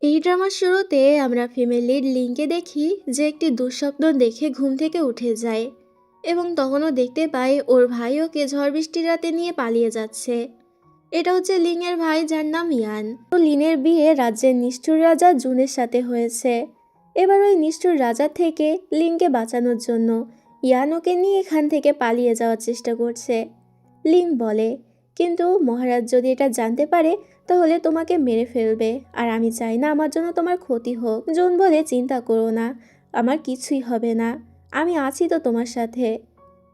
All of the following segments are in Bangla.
এই ড্রামার শুরুতে আমরা ফিমেল লিড লিংকে দেখি যে একটি দুঃস্বপ্ন দেখে ঘুম থেকে উঠে যায় এবং তখনও দেখতে পাই ওর ভাই ওকে ঝড় বৃষ্টির রাতে নিয়ে পালিয়ে যাচ্ছে। এটা হচ্ছে লিংয়ের ভাই যার নাম ইয়ান। তো লিনের বিয়ে রাজ্যের নিষ্ঠুর রাজা জুনের সাথে হয়েছে। এবার ওই নিষ্ঠুর রাজা থেকে লিংকে বাঁচানোর জন্য ইয়ান ওকে নিয়ে এখান থেকে পালিয়ে যাওয়ার চেষ্টা করছে। লিং বলে, কিন্তু মহারাজ যদি এটা জানতে পারে তাহলে তোমাকে মেরে ফেলবে, আর আমি চাই না আমার জন্য তোমার ক্ষতি হোক। জুন বলে, চিন্তা করো না, আমার কিছুই হবে না, আমি আছি তো তোমার সাথে।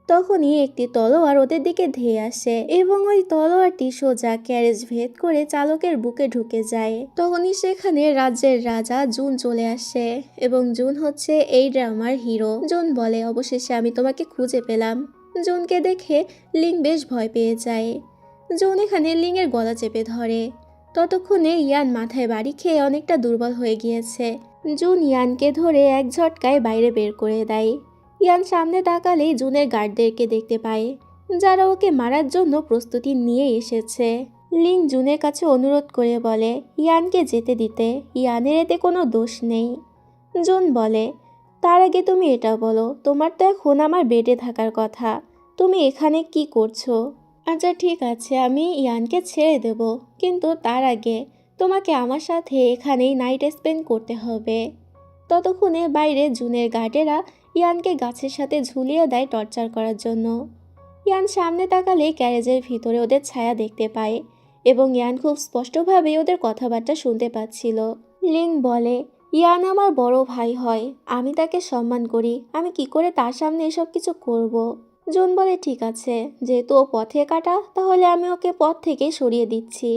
তখনই একটি তলোয়ার ওদের দিকে ধেয়ে আসে এবং ওই তলোয়ারটি সোজা ক্যারেজ ভেদ করে চালকের বুকে ঢুকে যায়। তখনই সেখানে রাজ্যের রাজা জুন চলে আসে এবং জুন হচ্ছে এই ড্রামার হিরো। জুন বলে, অবশেষে আমি তোমাকে খুঁজে পেলাম। জুনকে দেখে লিং বেশ ভয় পেয়ে যায়। জুন এখানে লিংয়ের গলা চেপে ধরে। ততক্ষণে ইয়ান মাথায় বাড়ি খেয়ে অনেকটা দুর্বল হয়ে গিয়েছে। জুন ইয়ানকে ধরে এক ঝটকায় বাইরে বের করে দেয়। ইয়ান সামনে তাকালেই জুনের গার্ডদেরকে দেখতে পায়, যারা ওকে মারার জন্য প্রস্তুতি নিয়ে এসেছে। লিং জুনের কাছে অনুরোধ করে বলে ইয়ানকে যেতে দিতে, ইয়ানের এতে কোনো দোষ নেই। জুন বলে, তার আগে তুমি এটা বলো, তোমার তো এখন আমার বেডে থাকার কথা, তুমি এখানে কি করছো? আচ্ছা ঠিক আছে, আমি ইয়ানকে ছেড়ে দেব, কিন্তু তার আগে তোমাকে আমার সাথে এখানেই নাইট স্পেন্ড করতে হবে। ততক্ষণে বাইরে জুনের গার্ডেরা ইয়ানকে গাছের সাথে ঝুলিয়ে দেয় টর্চার করার জন্য। ইয়ান সামনে তাকালে ক্যারেজের ভিতরে ওদের ছায়া দেখতে পায় এবং ইয়ান খুব স্পষ্টভাবে ওদের কথাবার্তা শুনতে পাচ্ছিল। লিং বলে, ইয়ান আমার বড় ভাই হয়, আমি তাকে সম্মান করি, আমি কি করে তার সামনে এসব কিছু করব? জুন বলে, ঠিক আছে, যেহেতু ও পথে কাটা তাহলে আমি ওকে পথ থেকে সরিয়ে দিচ্ছি।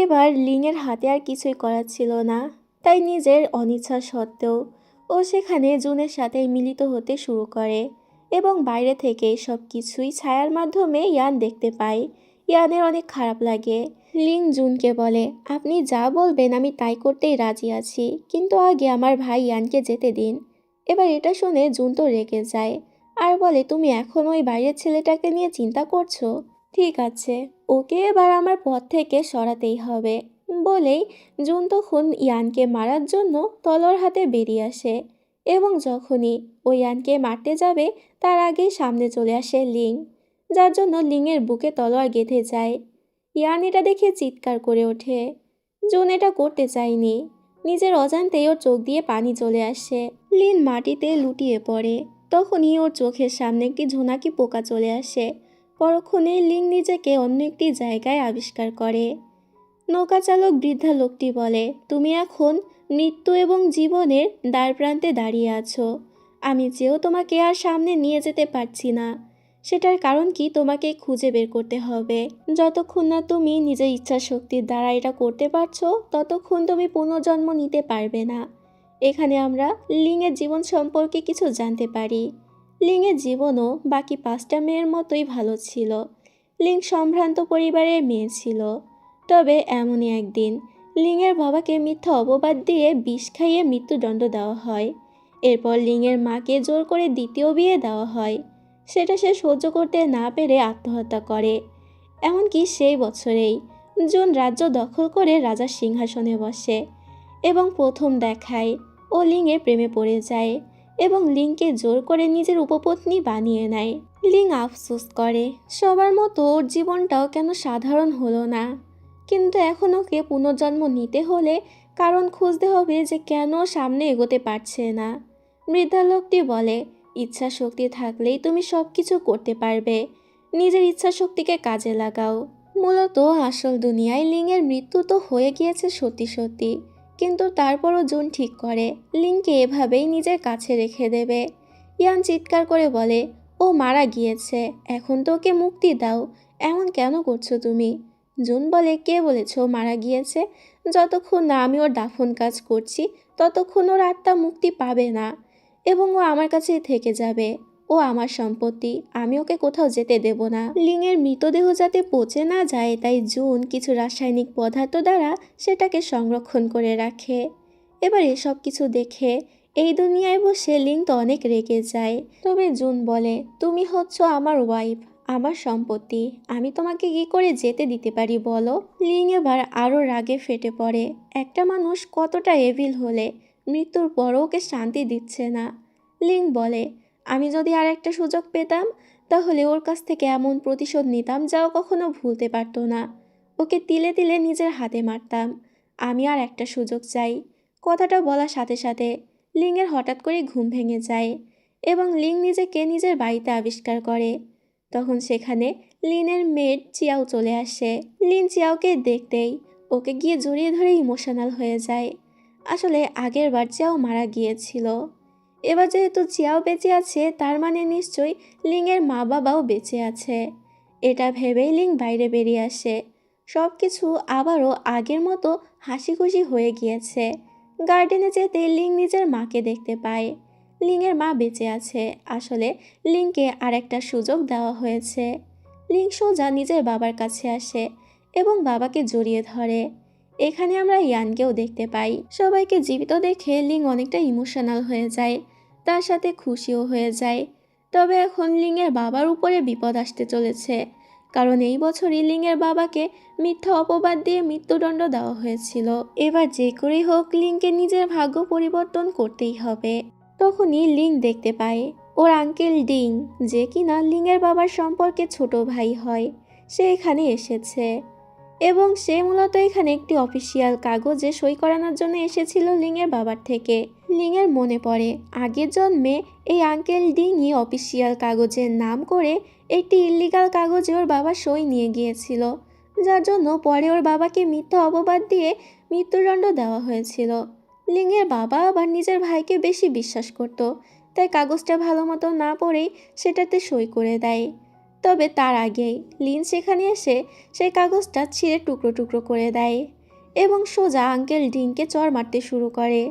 এবার লিংয়ের হাতে আর কিছুই করার ছিল না, তাই নিজের অনিচ্ছা সত্ত্বেও ও সেখানে জুনের সাথে মিলিত হতে শুরু করে এবং বাইরে থেকে সব কিছুই ছায়ার মাধ্যমে ইয়ান দেখতে পায়। ইয়ানের অনেক খারাপ লাগে। লিং জুনকে বলে, আপনি যা বলবেন আমি তাই করতেই রাজি আছি, কিন্তু আগে আমার ভাই ইয়ানকে যেতে দিন। এবার এটা শুনে জুন তো রেগে যায় আর বলে, তুমি এখন ওই বাইরের ছেলেটাকে নিয়ে চিন্তা করছো? ঠিক আছে, ওকে এবার আমার পথ থেকে সরাতেই হবে। বলেই জুন তখন ইয়ানকে মারার জন্য তলোয়ার হাতে বেরিয়ে আসে এবং যখনই ও ইয়ানকে মারতে যাবে তার আগেই সামনে চলে আসে লিং, যার জন্য লিংয়ের বুকে তলোয়ার গেঁথে যায়। ইয়ান এটা দেখে চিৎকার করে ওঠে। জুন এটা করতে চায়নি, নিজের অজান্তেই ওর চোখ দিয়ে পানি চলে আসে। লিন মাটিতে লুটিয়ে পড়ে। তখনই ওর চোখের সামনে একটি ঝোনাকি পোকা চলে আসে। পরক্ষণে লিং নিজেকে অন্য একটি জায়গায় আবিষ্কার করে। নৌকা চালক বৃদ্ধা লোকটি বলে, তুমি এখন মৃত্যু এবং জীবনের দ্বারপ্রান্তে দাঁড়িয়ে আছো, আমি চেয়েও তোমাকে আর সামনে নিয়ে যেতে পারছি না। সেটার কারণ কি তোমাকে খুঁজে বের করতে হবে। যতক্ষণ না তুমি নিজের ইচ্ছা শক্তির দ্বারা এটা করতে পারছো ততক্ষণ তুমি পুনর্জন্ম নিতে পারবে না। এখানে আমরা লিংয়ের জীবন সম্পর্কে কিছু জানতে পারি। লিংয়ের জীবনও বাকি 5টা মেয়ের মতোই ভালো ছিল। লিং সম্ভ্রান্ত পরিবারের মেয়ে ছিল। তবে এমনই একদিন লিংয়ের বাবাকে মিথ্যা অপবাদ দিয়ে বিষ খাইয়ে মৃত্যুদণ্ড দেওয়া হয়। এরপর লিংয়ের মাকে জোর করে দ্বিতীয় বিয়ে দেওয়া হয়। সেটা সে সহ্য করতে না পেরে আত্মহত্যা করে। এমনকি সেই বছরেই জুন রাজ্য দখল করে রাজার সিংহাসনে বসে এবং প্রথম দেখায় ও লিংয়ের প্রেমে পড়ে যায় এবং লিংকে জোর করে নিজের উপপত্নী বানিয়ে নেয়। লিং আফসোস করে, সবার মতো ওর জীবনটাও কেন সাধারণ হলো না। কিন্তু এখন ওকে পুনর্জন্ম নিতে হলে কারণ খুঁজতে হবে যে কেন সামনে এগোতে পারছে না। বৃদ্ধা লোকটি বলে, ইচ্ছা শক্তি থাকলেই তুমি সব কিছু করতে পারবে, নিজের ইচ্ছা শক্তিকে কাজে লাগাও। মূলত আসল দুনিয়ায় লিংয়ের মৃত্যু তো হয়ে গিয়েছে সত্যি সত্যি, কিন্তু তারপরও জুন ঠিক করে লিংকে এভাবেই নিজের কাছে রেখে দেবে। ইয়ান চিৎকার করে বলে, ও মারা গিয়েছে, এখন তো ওকে মুক্তি দাও, এমন কেন করছো তুমি? জুন বলে, কে বলেছে ও মারা গিয়েছে? যতক্ষণ না আমি ওর দাফন কাজ করছি ততক্ষণ ওর আত্মা মুক্তি পাবে না এবং ও আমার কাছেই থেকে যাবে। ও আমার সম্পত্তি, আমি ওকে কোথাও যেতে দেব না। লিংয়ের মৃতদেহ যাতে পচে না যায় তাই জুন কিছু রাসায়নিক পদার্থ দ্বারা সেটাকে সংরক্ষণ করে রাখে। এবার এসব কিছু দেখে এই দুনিয়ায় বসে লিং তো অনেক রেগে যায়। তবে জুন বলে, তুমি হচ্ছ আমার ওয়াইফ, আমার সম্পত্তি, আমি তোমাকে কি করে যেতে দিতে পারি বলো? লিং এবার আরও রাগে ফেটে পড়ে। একটা মানুষ কতটা এভিল হলে মৃত্যুর পরও ওকে শান্তি দিচ্ছে না। লিং বলে, আমি যদি আর একটা সুযোগ পেতাম তাহলে ওর কাছ থেকে এমন প্রতিশোধ নিতাম যা ও কখনো ভুলতে পারতো না। ওকে তিলে তিলে নিজের হাতে মারতাম। আমি আর একটা সুযোগ চাই। কথাটা বলার সাথে সাথে লিংয়ের হঠাৎ করে ঘুম ভেঙে যায় এবং লিং নিজেকে নিজের বাড়িতে আবিষ্কার করে। তখন সেখানে লিনের মেড চিয়াও চলে আসে। লিন চিয়াওকে দেখতেই ওকে গিয়ে জড়িয়ে ধরে ইমোশনাল হয়ে যায়। আসলে আগের বার চিয়াও মারা গিয়েছিল। এবার যেহেতু চিয়াও বেঁচে আছে তার মানে নিশ্চয়ই লিংয়ের মা বাবাও বেঁচে আছে। এটা ভেবেই লিং বাইরে বেরিয়ে আসে। সব কিছু আবারও আগের মতো হাসি খুশি হয়ে গিয়েছে। গার্ডেনে যেতে লিং নিজের মাকে দেখতে পায়। লিংয়ের মা বেঁচে আছে। আসলে লিংকে আর একটা সুযোগ দেওয়া হয়েছে। লিং সোজা নিজের বাবার কাছে আসে এবং বাবাকে জড়িয়ে ধরে। এখানে আমরা ইয়ানকেও দেখতে পাই। সবাইকে জীবিত দেখে লিং অনেকটা ইমোশনাল হয়ে যায়, তার সাথে খুশিও হয়ে যায়। তবে এখন লিংয়ের বাবার উপরে বিপদ আসতে চলেছে, কারণ এই বছরই লিংয়ের বাবাকে মিথ্যা অপবাদ দিয়ে মৃত্যুদণ্ড দেওয়া হয়েছিল। এবার যে করেই হোক লিংকে নিজের ভাগ্য পরিবর্তন করতেই হবে। তখনই লিং দেখতে পায় ওর আঙ্কেল ডিং, যে কিনা লিংয়ের বাবার সম্পর্কে ছোট ভাই হয়, সে এখানে এসেছে এবং সে মূলত এখানে একটি অফিসিয়াল কাগজে সই করানোর জন্য এসেছিল লিংয়ের বাবার থেকে। লিংয়ের মনে পড়ে আগের জন্মে এই আঙ্কেল ডিংই অফিসিয়াল কাগজের নাম করে একটি ইল্লিগাল কাগজে ওর বাবা সই নিয়ে গিয়েছিল, যার জন্য পরে ওর বাবাকে মিথ্যা অপবাদ দিয়ে মৃত্যুদণ্ড দেওয়া হয়েছিল। লিংয়ের বাবা আবার নিজের ভাইকে বেশি বিশ্বাস করত, তাই কাগজটা ভালো মতো না পড়েই সেটাতে সই করে দেয়। তবে তার আগেই লিন সেখানে এসে সেই কাগজটা ছিঁড়ে টুকরো টুকরো করে দেয় এবং সোজা আঙ্কেল ডিংকে চড় মারতে শুরু করে।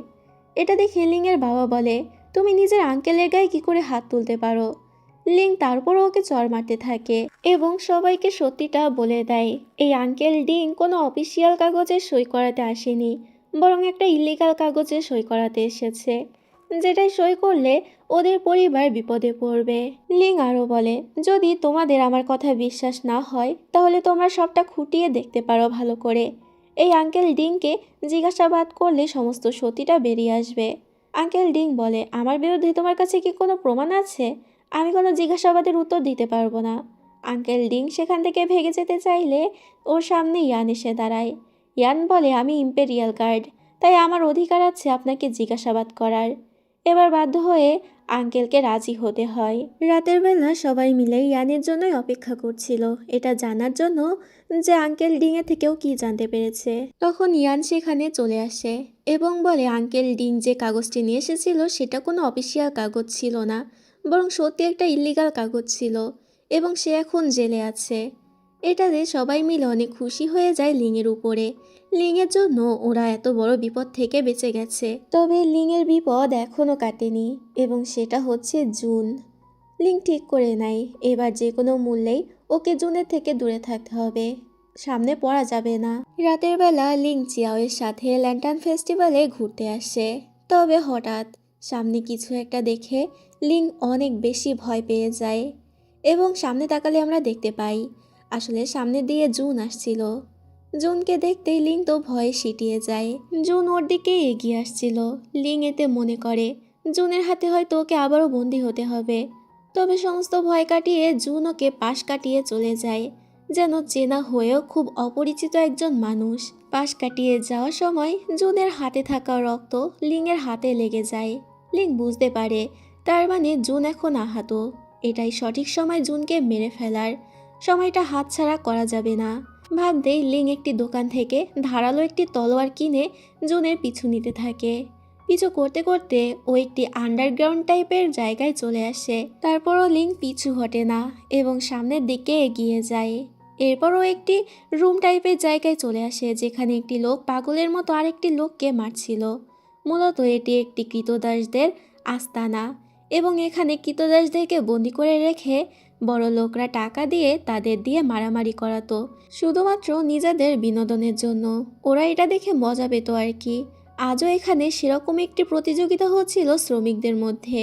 এটা দেখে লিংয়ের বাবা বলে, তুমি নিজের আঙ্কেলের গায়ে কী করে হাত তুলতে পারো? লিং তারপরও ওকে চড় মারতে থাকে এবং সবাইকে সত্যিটা বলে দেয়, এই আঙ্কেল ডিং কোনো অফিসিয়াল কাগজে সই করাতে আসেনি, বরং একটা ইলিগাল কাগজে সই করাতে এসেছে, যেটাই সই করলে ওদের পরিবার বিপদে পড়বে। লিং আরও বলে, যদি তোমাদের আমার কথা বিশ্বাস না হয় তাহলে তোমরা সবটা খুঁটিয়ে দেখতে পারো ভালো করে। এই আঙ্কেল ডিংকে জিজ্ঞাসাবাদ করলে সমস্ত সত্যিটা বেরিয়ে আসবে। আঙ্কেল ডিং বলে, আমার বিরুদ্ধে তোমার কাছে কি কোনো প্রমাণ আছে? আমি কোনো জিজ্ঞাসাবাদের উত্তর দিতে পারবো না। আঙ্কেল ডিং সেখান থেকে ভেগে যেতে চাইলে ওর সামনে ইয়ান এসে দাঁড়ায়। ইয়ান বলে, আমি ইম্পেরিয়াল গার্ড, তাই আমার অধিকার আছে আপনাকে জিজ্ঞাসাবাদ করার। এবার বাধ্য হয়ে আঙ্কেলকে রাজি হতে হয়। রাতের বেলা সবাই মিলে ইয়ানের জন্যই অপেক্ষা করছিল, এটা জানার জন্য যে আঙ্কেল ডিংয়ের থেকেও কি জানতে পেরেছে। তখন ইয়ান সেখানে চলে আসে এবং বলে, আঙ্কেল ডিং যে কাগজটি নিয়ে এসেছিল সেটা কোনো অফিসিয়াল কাগজ ছিল না, বরং সত্যি একটা ইল্লিগাল কাগজ ছিল এবং সে এখন জেলে আছে। এটাতে সবাই মিলে অনেক খুশি হয়ে যায় লিংয়ের উপরে। লিংয়ের জন্য ওরা এত বড় বিপদ থেকে বেঁচে গেছে। তবে লিংয়ের বিপদ এখনও কাটেনি এবং সেটা হচ্ছে জুন। লিং ঠিক করে নেয় এবার যে কোনো মূল্যেই ওকে জুনের থেকে দূরে থাকতে হবে, সামনে পড়া যাবে না। রাতের বেলা লিং চিয়াওয়ের সাথে ল্যান্টার্ন ফেস্টিভ্যালে ঘুরতে আসে। তবে হঠাৎ সামনে কিছু একটা দেখে লিং অনেক বেশি ভয় পেয়ে যায় এবং সামনে তাকালে আমরা দেখতে পাই আসলে সামনে দিয়ে জুন আসছিল। জুনকে দেখতেই লিং তো ভয়ে সিটিয়ে যায়। জুন ওর দিকে এগিয়ে আসছিল। লিং এতে মনে করে জুনের হাতে হয়তো ওকে আবারও বন্দি হতে হবে। তবে সমস্ত ভয় কাটিয়ে জুন ওকে পাশ কাটিয়ে চলে যায়, যেন চেনা হয়েও খুব অপরিচিত একজন মানুষ। পাশ কাটিয়ে যাওয়ার সময় জুনের হাতে থাকা রক্ত লিংয়ের হাতে লেগে যায়। লিং বুঝতে পারে তার মানে জুন এখন আহত। এটাই সঠিক সময় জুনকে মেরে ফেলার। সময়টা হাতছাড়া করা যাবে না। ভাবতেই লিং একটি দোকান থেকে ধারালো একটি তলোয়ার কিনে জুনের পিছু নিতে থাকে। পিছু করতে করতে ও একটি আন্ডারগ্রাউন্ড টাইপের জায়গায় চলে আসে। তারপরও লিং পিছু হটে না এবং সামনের দিকে এগিয়ে যায়। এরপরও একটি রুম টাইপের জায়গায় চলে আসে, যেখানে একটি লোক পাগলের মতো আরেকটি লোককে মারছিল। মূলত এটি একটি কৃতদাসদের আস্তানা এবং এখানে কৃতদাসদেরকে বন্দি করে রেখে বড় লোকরা টাকা দিয়ে তাদের দিয়ে মারামারি করাতো, শুধুমাত্র নিজেদের বিনোদনের জন্য। ওরা এটা দেখে মজা পেত আর কি। আজও এখানে সেরকম একটি প্রতিযোগিতা হচ্ছিল শ্রমিকদের মধ্যে।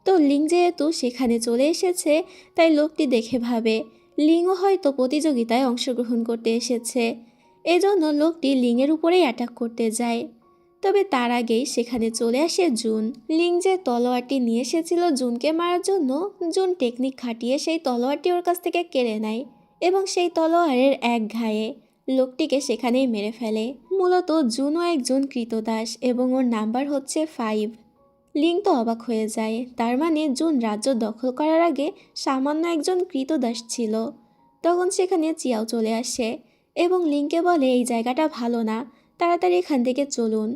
তো লিং যেহেতু সেখানে চলে এসেছে, তাই লোকটি দেখে ভাবে লিংও হয়তো প্রতিযোগিতায় অংশগ্রহণ করতে এসেছে। এজন্য লোকটি লিংয়ের উপরেই অ্যাটাক করতে যায়। তবে তার আগেই সেখানে চলে আসে জুন। লিং যে তলোয়ারটি নিয়ে এসেছিল জুনকে মারার জন্য, জুন টেকনিক খাটিয়ে সেই তলোয়ারটি ওর কাছ থেকে কেড়ে নেয় এবং সেই তলোয়ারের এক ঘায়ে লোকটিকে সেখানেই মেরে ফেলে। মূলত জুনও একজন ক্রীতদাস এবং ওর নাম্বার হচ্ছে 5। লিং তো অবাক হয়ে যায়, তার মানে জুন রাজ্য দখল করার আগে সামান্য একজন ক্রীতদাস ছিল। তখন সেখানে চিয়াও চলে আসে এবং লিংকে বলে এই জায়গাটা ভালো না, তাড়াতাড়ি এখান থেকে চলুন।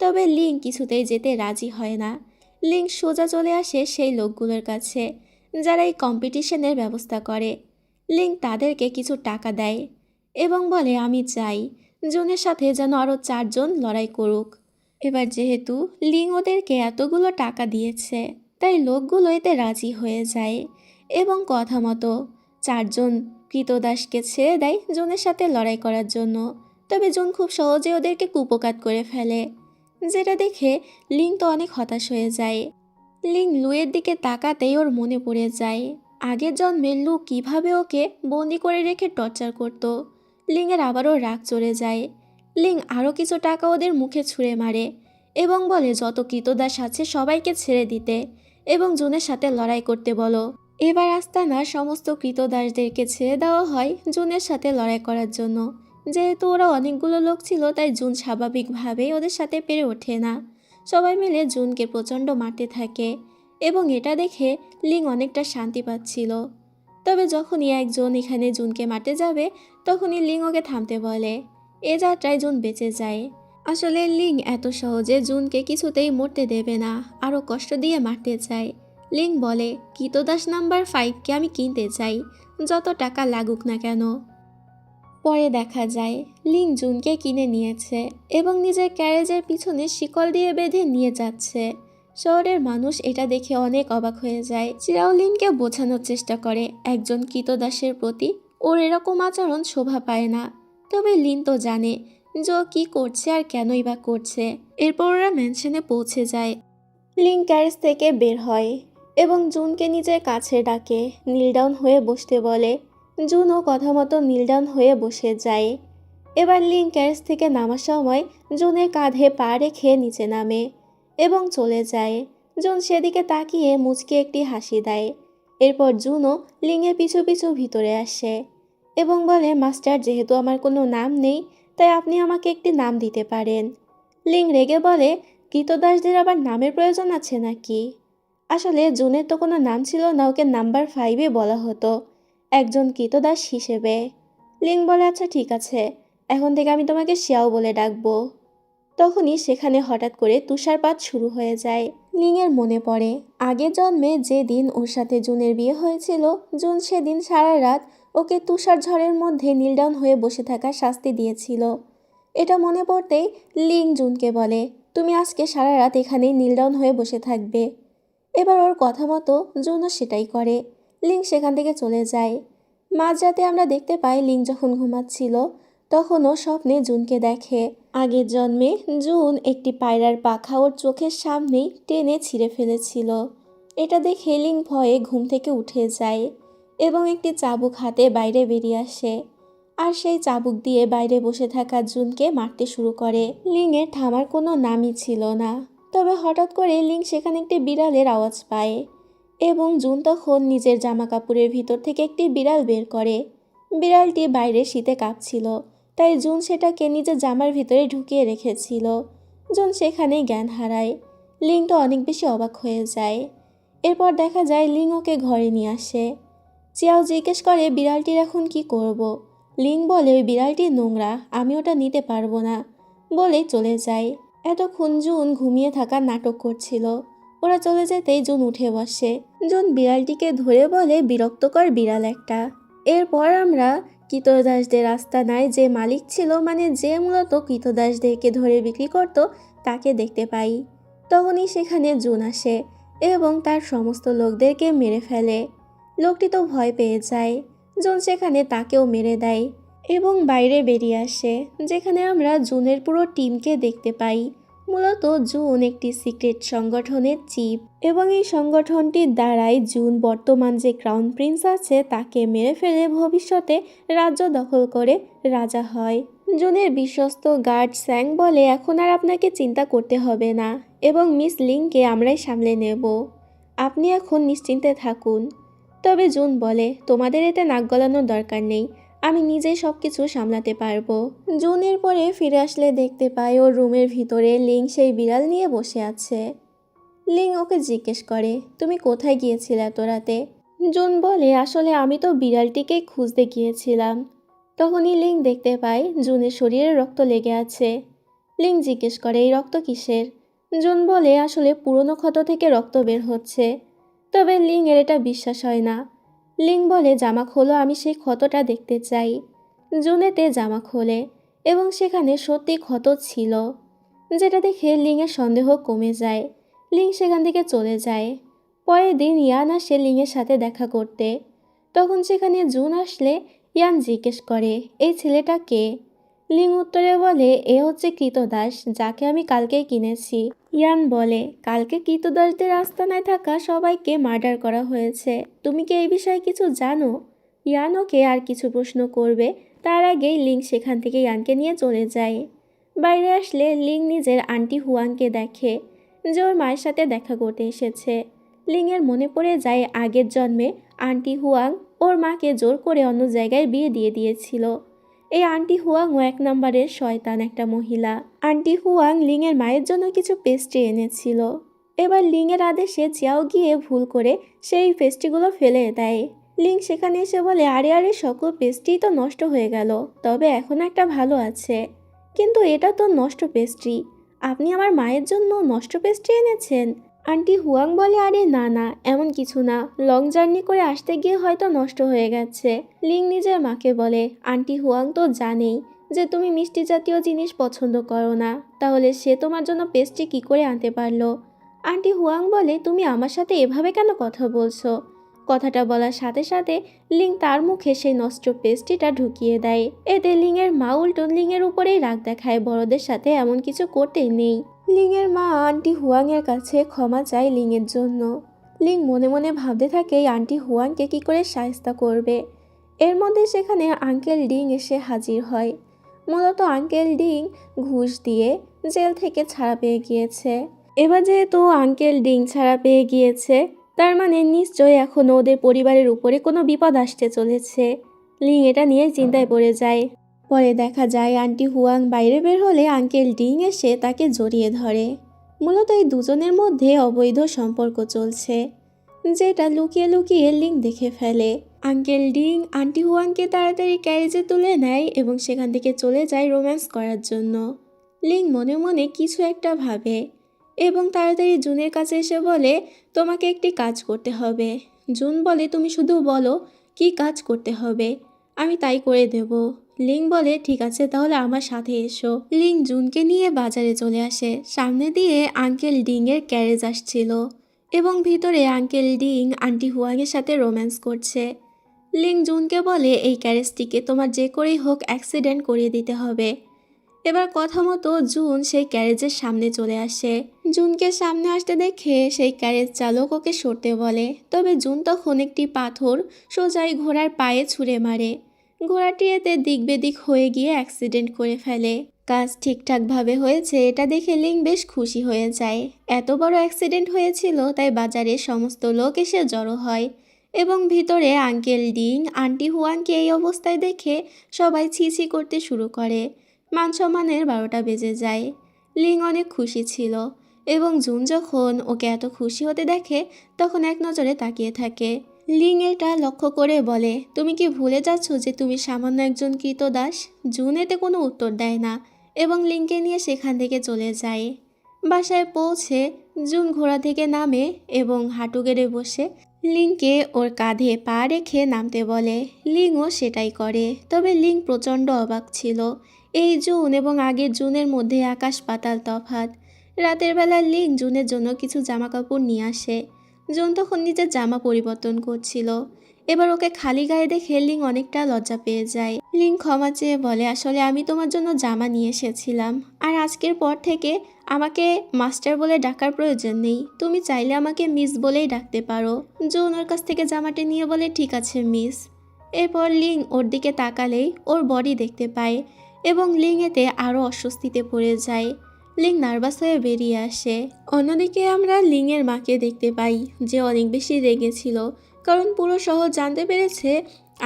তবে লিং কিছুতেই যেতে রাজি হয় না। লিং সোজা চলে আসে সেই লোকগুলোর কাছে যারা এই কম্পিটিশনের ব্যবস্থা করে। লিং তাদেরকে কিছু টাকা দেয় এবং বলে আমি চাই জুনের সাথে যেন আরও 4 জন লড়াই করুক। এবার যেহেতু লিং ওদেরকে এতগুলো টাকা দিয়েছে, তাই লোকগুলো এতে রাজি হয়ে যায় এবং কথা মতো 4 জন ক্রীতদাসকে ছেড়ে দেয় জুনের সাথে লড়াই করার জন্য। তবে জুন খুব সহজে ওদেরকে কুপোকাত করে ফেলে, যেটা দেখে লিং তো অনেক হতাশ হয়ে যায়। লিং লুয়ের দিকে তাকাতেই ওর মনে পড়ে যায় আগের জন্মে লু কিভাবে ওকে বন্দি করে রেখে টর্চার করত। লিংয়ের আবারও রাগ চড়ে যায়। লিং আরও কিছু টাকা ওদের মুখে ছুঁড়ে মারে এবং বলে যত ক্রীতদাস আছে সবাইকে ছেড়ে দিতে এবং জুনের সাথে লড়াই করতে বলো। এবার আস্তানার সমস্ত ক্রীতদাসদেরকে ছেড়ে দেওয়া হয় জুনের সাথে লড়াই করার জন্য। যেহেতু ওরা অনেকগুলো লোক ছিল, তাই জুন স্বাভাবিকভাবেই ওদের সাথে পেরে ওঠে না। সবাই মিলে জুনকে প্রচণ্ড মারতে থাকে এবং এটা দেখে লিং অনেকটা শান্তি পাচ্ছিল। তবে যখনই একজন এখানে জুনকে মারতে যাবে, তখনই লিং ওকে থামতে বলে। এ যাত্রায় জুন বেঁচে যায়। আসলে লিং এত সহজে জুনকে কিছুতেই মরতে দেবে না, আরও কষ্ট দিয়ে মারতে চায়। লিং বলে ক্রীতদাস নাম্বার 5কে আমি কিনতে চাই, যত টাকা লাগুক না কেন। পরে দেখা যায় লিং জুনকে কিনে নিয়েছে এবং নিজের ক্যারেজের পিছনে শিকল দিয়ে বেঁধে নিয়ে যাচ্ছে। শহরের মানুষ এটা দেখে অনেক অবাক হয়ে যায়। চিরাও লিনকে বোঝানোর চেষ্টা করে একজন ক্রীতদাসের প্রতি ওর এরকম আচরণ শোভা পায় না। তবে লিন তো জানে যে ও কী করছে আর কেনই বা করছে। এরপর ওরা ম্যানশনে পৌঁছে যায়। লিং ক্যারেজ থেকে বের হয় এবং জুনকে নিজের কাছে ডাকে নীল ডাউন হয়ে বসতে বলে। জুনও কথা মতো নীল ডাউন হয়ে বসে যায়। এবার লিং ক্যারেজ থেকে নামার সময় জুনের কাঁধে পা রেখে নিচে নামে এবং চলে যায়। জুন সেদিকে তাকিয়ে মুচকে একটি হাসি দেয়। এরপর জুনও লিংয়ের পিছু পিছু ভিতরে আসে এবং বলে মাস্টার, যেহেতু আমার কোনো নাম নেই, তাই আপনি আমাকে একটি নাম দিতে পারেন। লিং রেগে বলে ক্রীতদাসদের আবার নামের প্রয়োজন আছে নাকি? আসলে জুনের তো কোনো নাম ছিল না, ওকে নাম্বার 5-এ বলা হতো একজন ক্রীতদাস হিসেবে। লিং বলে আচ্ছা ঠিক আছে, এখন থেকে আমি তোমাকে শিয়াও বলে ডাকবো। তখনই সেখানে হঠাৎ করে তুষারপাত শুরু হয়ে যায়। লিংয়ের মনে পড়ে আগের জন্মে যেদিন ওর সাথে জুনের বিয়ে হয়েছিল, জুন সেদিন সারা রাত ওকে তুষার ঝড়ের মধ্যে নীল ডাউন হয়ে বসে থাকার শাস্তি দিয়েছিল। এটা মনে পড়তেই লিং জুনকে বলে তুমি আজকে সারা রাত এখানেই নীল ডাউন হয়ে বসে থাকবে। এবার ওর কথা মতো জুনও সেটাই করে। লিং সেখান থেকে চলে যায়। মাঝরাতে আমরা দেখতে পাই লিং যখন ঘুমাচ্ছিল তখনও স্বপ্নে জুনকে দেখে। আগের জন্মে জুন একটি পায়রার পাখা ওর চোখের সামনেই টেনে ছিঁড়ে ফেলেছিল। এটা দেখে লিং ভয়ে ঘুম থেকে উঠে যায় এবং একটি চাবুক হাতে বাইরে বেরিয়ে আসে আর সেই চাবুক দিয়ে বাইরে বসে থাকা জুনকে মারতে শুরু করে। লিংয়ের থামার কোনো নামই ছিল না। তবে হঠাৎ করে লিং সেখানে একটি বিড়ালের আওয়াজ পায় এবং জুন তখন নিজের জামা কাপড়ের ভিতর থেকে একটি বিড়াল বের করে। বিড়ালটি বাইরে শীতে কাঁপছিল, তাই জুন সেটাকে নিজের জামার ভিতরে ঢুকিয়ে রেখেছিল। জুন সেখানেই জ্ঞান হারায়। লিং তো অনেক বেশি অবাক হয়ে যায়। এরপর দেখা যায় লিং ওকে ঘরে নিয়ে আসে। চিয়াও জিজ্ঞেস করে বিড়ালটির এখন কি করব। লিং বলে ওই বিড়ালটি নোংরা, আমি ওটা নিতে পারবো না বলেই চলে যায়। এতক্ষণ জুন ঘুমিয়ে থাকার নাটক করছিল। ওরা চলে যেতেই জুন উঠে বসে। জুন বিড়ালটিকে ধরে বলে বিরক্তকর বিড়াল একটা। এরপর আমরা ক্রীতদাসদের আস্তানায় যে মালিক ছিল, মানে যে মূলত ক্রীতদাসদেরকে ধরে বিক্রি করত, তাকে দেখতে পাই। তখনই সেখানে জুন আসে এবং তার সমস্ত লোকদেরকে মেরে ফেলে। লোকটি তো ভয় পেয়ে যায়। জুন সেখানে তাকেও মেরে দেয় এবং বাইরে বেরিয়ে আসে, যেখানে আমরা জুনের পুরো টিমকে দেখতে পাই। মূলত জুন একটি সিক্রেট সংগঠনের চিফ এবং এই সংগঠনটির দ্বারাই জুন বর্তমান যে ক্রাউন প্রিন্স আছে তাকে মেরে ফেলে ভবিষ্যতে রাজ্য দখল করে রাজা হয়। জুনের বিশ্বস্ত গার্ড স্যাং বলে, এখন আর আপনাকে চিন্তা করতে হবে না এবং মিস লিংকে আমরাই সামলে নেব, আপনি এখন নিশ্চিন্তে থাকুন। তবে জুন বলে, তোমাদের এতে নাক গলানোর দরকার নেই, আমি নিজেই সব কিছু সামলাতে পারবো। জুনের পরে ফিরে আসলে দেখতে পায় ওর রুমের ভিতরে লিং সেই বিড়াল নিয়ে বসে আছে। লিং ওকে জিজ্ঞেস করে, তুমি কোথায় গিয়েছিলে এত রাতে? জুন বলে, আসলে আমি তো বিড়ালটিকেই খুঁজতে গিয়েছিলাম। তখনই লিং দেখতে পায় জুনের শরীরে রক্ত লেগে আছে। লিং জিজ্ঞেস করে, এই রক্ত কিসের? জুন বলে, আসলে পুরনো ক্ষত থেকে রক্ত বের হচ্ছে। তবে লিং এর এটা বিশ্বাস হয় না। লিং বলে, জামা খোলো, আমি সেই ক্ষতটা দেখতে চাই। জুনেতে জামা খোলে এবং সেখানে সত্যি ক্ষত ছিল, যেটা দেখে লিংয়ের সন্দেহ কমে যায়। লিং সেখান থেকে চলে যায়। পরের দিন ইয়ান আসে লিংয়ের সাথে দেখা করতে। তখন সেখানে জুন আসলে ইয়ান জিজ্ঞেস করে, এই ছেলেটা কে? লিং উত্তরে বলে, এ হচ্ছে কৃতদাস, যাকে আমি কালকেই কিনেছি। ইয়ান বলে, কালকে কৃতদাসদের আস্তানায় থাকা সবাইকে মার্ডার করা হয়েছে, তুমি কি এই বিষয়ে কিছু জানো? ইয়ান ওকে আর কিছু প্রশ্ন করবে তার আগেই লিং সেখান থেকে ইয়ানকে নিয়ে চলে যায়। বাইরে আসলে লিং নিজের আন্টি হুয়াংকে দেখে যে ওর মায়ের সাথে দেখা করতে এসেছে। লিংয়ের মনে পড়ে যায় আগের জন্মে আন্টি হুয়াং ওর মাকে জোর করে অন্য জায়গায় বিয়ে দিয়ে দিয়েছিল। এই আন্টি হুয়াংও এক নম্বরের শয়তান একটা মহিলা। আন্টি হুয়াং লিংয়ের মায়ের জন্য কিছু পেস্ট্রি এনেছিল। এবার লিংয়ের আদেশে চিয়াও গিয়ে ভুল করে সেই পেস্ট্রিগুলো ফেলে দেয়। লিং সেখানে এসে বলে, আরে আরে, সকল পেস্ট্রি তো নষ্ট হয়ে গেল, তবে এখন একটা ভালো আছে। কিন্তু এটা তো নষ্ট পেস্ট্রি, আপনি আমার মায়ের জন্য নষ্ট পেস্ট্রি এনেছেন? আন্টি হুয়াং বলে, আরে না না, এমন কিছু না, লং জার্নি করে আসতে গিয়ে হয়তো নষ্ট হয়ে গেছে। লিং নিজের মাকে বলে, আন্টি হুয়াং তো জানেই যে তুমি মিষ্টি জাতীয় জিনিস পছন্দ করো না, তাহলে সে তোমার জন্য পেস্ট্রি কী করে আনতে পারলো? আন্টি হুয়াং বলে, তুমি আমার সাথে এভাবে কেন কথা বলছো? কথাটা বলার সাথে সাথে লিং তার মুখে সেই নষ্ট পেস্ট্রিটা ঢুকিয়ে দেয়। এতে লিংয়ের মা উল্টো লিংয়ের উপরেই রাগ দেখায়, বড়দের সাথে এমন কিছু করতে নেই। লিংয়ের মা আন্টি হুয়াংয়ের কাছে ক্ষমা চায় লিংয়ের জন্য। লিং মনে মনে ভাবতে থাকে আন্টি হুয়াংকে কী করে শায়েস্তা করবে। এর মধ্যে সেখানে আঙ্কেল ডিং এসে হাজির হয়। মূলত আঙ্কেল ডিং ঘুষ দিয়ে জেল থেকে ছাড়া পেয়ে গিয়েছে। এবার যেহেতু আঙ্কেল ডিং ছাড়া পেয়ে গিয়েছে, তার মানে নিশ্চয়ই এখন ওদের পরিবারের উপরে কোনো বিপদ আসতে চলেছে। লিং এটা নিয়ে চিন্তায় পড়ে যায়। পরে দেখা যায় আন্টি হুয়াং বাইরে বের হলে আঙ্কেল ডিং এসে তাকে জড়িয়ে ধরে। মূলত এই দুজনের মধ্যে অবৈধ সম্পর্ক চলছে, যেটা লুকিয়ে লুকিয়ে লিং দেখে ফেলে। আঙ্কেল ডিং আন্টি হুয়াংকে তাড়াতাড়ি ক্যারেজে তুলে নেয় এবং সেখান থেকে চলে যায় রোম্যান্স করার জন্য। লিং মনে মনে কিছু একটা ভাবে এবং তাড়াতাড়ি জুনের কাছে এসে বলে, তোমাকে একটি কাজ করতে হবে। জুন বলে, তুমি শুধু বলো কি কাজ করতে হবে, আমি তাই করে দেব। লিং বলে, ঠিক আছে, তাহলে আমার সাথে এসো। লিং জুনকে নিয়ে বাজারে চলে আসে। সামনে দিয়ে আঙ্কেল ডিং এর ক্যারেজ আসছিল এবং ভিতরে আঙ্কেল ডিং আন্টি হুয়াংয়ের সাথে রোম্যান্স করছে। লিং জুনকে বলে, এই ক্যারেজটিকে তোমার যে করেই হোক অ্যাক্সিডেন্ট করিয়ে দিতে হবে। এবার কথা মতো জুন সেই ক্যারেজের সামনে চলে আসে। জুনকে সামনে আসতে দেখে সেই ক্যারেজ চালক ওকে সরতে বলে, তবে জুন তখন একটি পাথর সোজাই ঘোড়ার পায়ে ছুঁড়ে মারে। ঘোড়াটি এতে দিক বেদিক হয়ে গিয়ে অ্যাক্সিডেন্ট করে ফেলে। কাজ ঠিকঠাকভাবে হয়েছে এটা দেখে লিং বেশ খুশি হয়ে যায়। এত বড় অ্যাক্সিডেন্ট হয়েছিল তাই বাজারে সমস্ত লোক এসে জড়ো হয় এবং ভিতরে আঙ্কেল ডিং আন্টি হুয়াংকে এই অবস্থায় দেখে সবাই ছিছি করতে শুরু করে। মান সম্মানের 12টা বেজে যায়। লিং অনেক খুশি ছিল এবং জুন যখন ওকে এত খুশি হতে দেখে তখন এক নজরে তাকিয়ে থাকে। লিং এটা লক্ষ্য করে বলে, তুমি কি ভুলে যাচ্ছ যে তুমি সামান্য একজন কৃতদাস? জুন এতে কোনো উত্তর দেয় না এবং লিংকে নিয়ে সেখান থেকে চলে যায়। বাসায় পৌঁছে জুন ঘোড়া থেকে নামে এবং হাঁটু গেড়ে বসে লিংকে ওর কাঁধে পা রেখে নামতে বলে। লিংও সেটাই করে, তবে লিং প্রচণ্ড অবাক ছিল। এই জুন এবং আগের জুনের মধ্যে আকাশ পাতাল তফাৎ। রাতের বেলা লিং জুনের জন্য কিছু জামা কাপড় নিয়ে আসে। জুন তখন নিজের জামা পরিবর্তন করছিল এবার ওকে খালি গায়ে দেখে লিং অনেকটা লজ্জা পেয়ে যায়। লিং ক্ষমা চেয়ে বলে, আসলে আমি তোমার জন্য জামা নিয়ে এসেছিলাম, আর আজকের পর থেকে আমাকে মাস্টার বলে ডাকার প্রয়োজন নেই, তুমি চাইলে আমাকে মিস বলেই ডাকতে পারো। জুন ওর কাছ থেকে জামাটি নিয়ে বলে, ঠিক আছে মিস। এরপর লিং ওর দিকে তাকালেই ওর বডি দেখতে পায় এবং লিং এতে আরও অস্বস্তিতে পড়ে যায়। লিং নার্ভাস হয়ে বেরিয়ে আসে। অন্যদিকে আমরা লিংয়ের মাকে দেখতে পাই যে অনেক বেশি রেগেছিল, কারণ পুরো শহর জানতে পেরেছে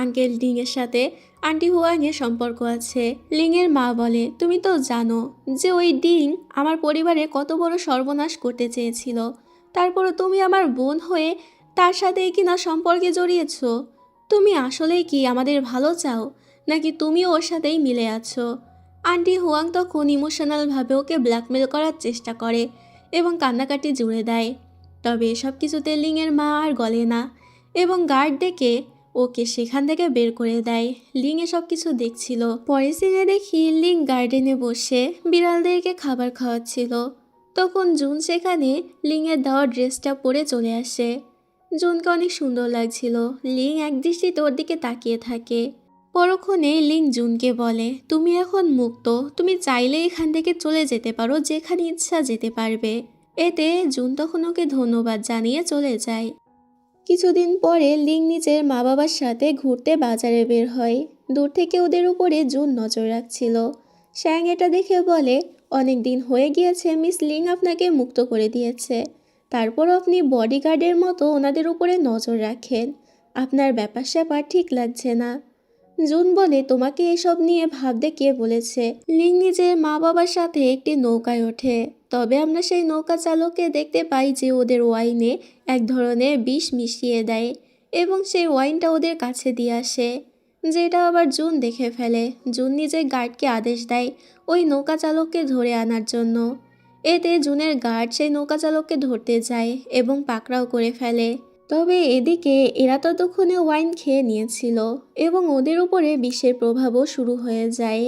আঙ্কেল ডিংয়ের সাথে আন্টি হুয়াংয়ের সম্পর্ক আছে। লিংয়ের মা বলে, তুমি তো জানো যে ওই ডিং আমার পরিবারে কত বড় সর্বনাশ করতে চেয়েছিল, তারপরও তুমি আমার বোন হয়ে তার সাথেই কিনা সম্পর্কে জড়িয়েছ। তুমি আসলেই কি আমাদের ভালো চাও, নাকি তুমি ওর সাথেই মিলে আছো? আন্টি হুয়াং তখন ইমোশনালভাবে ওকে ব্ল্যাকমেল করার চেষ্টা করে এবং কান্নাকাটি জুড়ে দেয়। তবে এসব কিছুতে লিংয়ের মা আর গলে না এবং গার্ড ডেকে ওকে সেখান থেকে বের করে দেয়। লিং এসব কিছু দেখছিল। পরে সিনে দেখি লিং গার্ডেনে বসে বিড়ালদেরকে খাবার খাওয়াচ্ছিল। তখন জুন সেখানে লিংয়ের দেওয়া ড্রেসটা পরে চলে আসে। জুনকে অনেক সুন্দর লাগছিল। লিং একদৃষ্টিতে ওর দিকে তাকিয়ে থাকে। পরক্ষণে লিং জুনকে বলে, তুমি এখন মুক্ত, তুমি চাইলে এখান থেকে চলে যেতে পারো, যেখানে ইচ্ছা যেতে পারবে। এতে জুন তখন ওকে ধন্যবাদ জানিয়ে চলে যায়। কিছুদিন পরে লিং নিজের মা বাবার সাথে ঘুরতে বাজারে বের হয়। দূর থেকে ওদের উপরে জুন নজর রাখছিল। শ্যাং এটা দেখে বলে, অনেক দিন হয়ে গিয়েছে মিস লিং আপনাকে মুক্ত করে দিয়েছে, তারপর আপনি বডিগার্ডের মতো ওনাদের উপরে নজর রাখেন, আপনার ব্যাপার স্যাপার ঠিক লাগছে না। জুন বলে, তোমাকে এসব নিয়ে ভাবতে কে বলেছে? লিং নিজের মা বাবার সাথে একটি নৌকায় ওঠে। তবে আমরা সেই নৌকা চালককে দেখতে পাই যে ওদের ওয়াইনে এক ধরনের বিষ মিশিয়ে দেয় এবং সেই ওয়াইনটা ওদের কাছে দিয়ে আসে, যেটা আবার জুন দেখে ফেলে। জুন নিজের গার্ডকে আদেশ দেয় ওই নৌকা চালককে ধরে আনার জন্য। এতে জুনের গার্ড সেই নৌকা চালককে ধরতে যায় এবং পাকড়াও করে ফেলে। তবে এদিকে এরা ততক্ষণে ওয়াইন খেয়ে নিয়েছিল এবং ওদের উপরে বিষের প্রভাবও শুরু হয়ে যায়।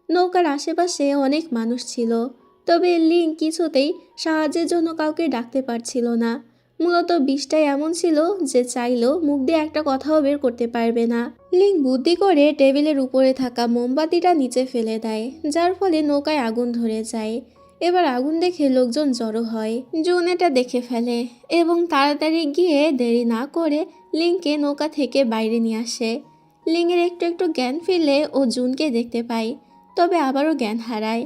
নৌকার আশেপাশে অনেক মানুষ ছিল, তবে লিং কিছুতেই সাহায্যের জন্য কাউকে ডাকতে পারছিল না। মূলত বিষটাই এমন ছিল যে চাইলেও মুখ দিয়ে একটা কথাও বের করতে পারবে না। লিং বুদ্ধি করে টেবিলের উপরে থাকা মোমবাতিটা নিচে ফেলে দেয়, যার ফলে নৌকায় আগুন ধরে যায়। এবার আগুন দেখে লোকজন জড়ো হয়। জুন এটা দেখে ফেলে এবং তাড়াতাড়ি গিয়ে দেরি না করে লিংকে নৌকা থেকে বাইরে নিয়ে আসে। লিংয়ের একটু একটু জ্ঞান ফিরলে ও জুনকে দেখতে পায়, তবে আবারও জ্ঞান হারায়।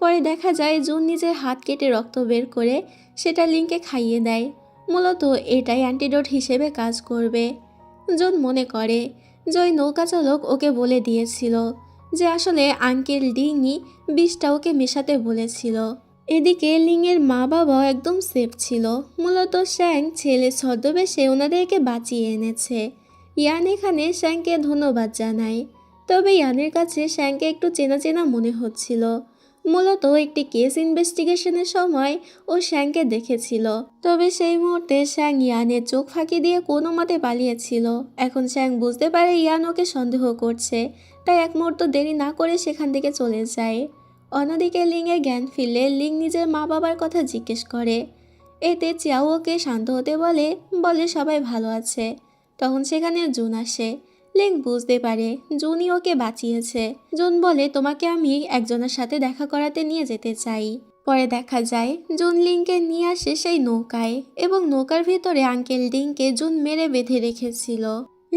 পরে দেখা যায় জুন নিজের হাত কেটে রক্ত বের করে সেটা লিংকে খাইয়ে দেয়। মূলত এটাই অ্যান্টিডোট হিসেবে কাজ করবে। জুন মনে করে যে ওই নৌকা চালক ওকে বলে দিয়েছিল যে আসলে আঙ্কেল ডিংই বিষটা ওকে মেশাতে বলেছিল। এদিকে লিংয়ের মা বাবাও একদম সেফ ছিল। মূলত শ্যাং ছেলে ছদ্মবেশে ওনাদেরকে বাঁচিয়ে এনেছে। ইয়ান এখানে শ্যাংকে ধন্যবাদ জানায়, তবে ইয়ানের কাছে শ্যাংকে একটু চেনা চেনা মনে হচ্ছিল। মূলত একটি কেস ইনভেস্টিগেশনের সময় ও শ্যাংকে দেখেছিল, তবে সেই মুহূর্তে শ্যাং ইয়ানের চোখ ফাঁকি দিয়ে কোনো মতে পালিয়েছিল। এখন শ্যাং বুঝতে পারে ইয়ান ওকে সন্দেহ করছে, তাই এক মুহূর্ত দেরি না করে সেখান থেকে চলে যায়। অন্যদিকে লিংয়ের জ্ঞান ফিরলে লিং নিজের মা বাবার কথা জিজ্ঞেস করে। এতে চিয়াও ওকে শান্ত হতে বলে বলে সবাই ভালো আছে। তখন সেখানে জুন আসে। লিং বুঝতে পারে জুনই ওকে বাঁচিয়েছে। জুন বলে, তোমাকে আমি একজনের সাথে দেখা করাতে নিয়ে যেতে চাই। পরে দেখা যায় জুন লিংকে নিয়ে আসে সেই নৌকায় এবং নৌকার ভিতরে আঙ্কেল ডিংকে জুন মেরে বেঁধে রেখেছিল।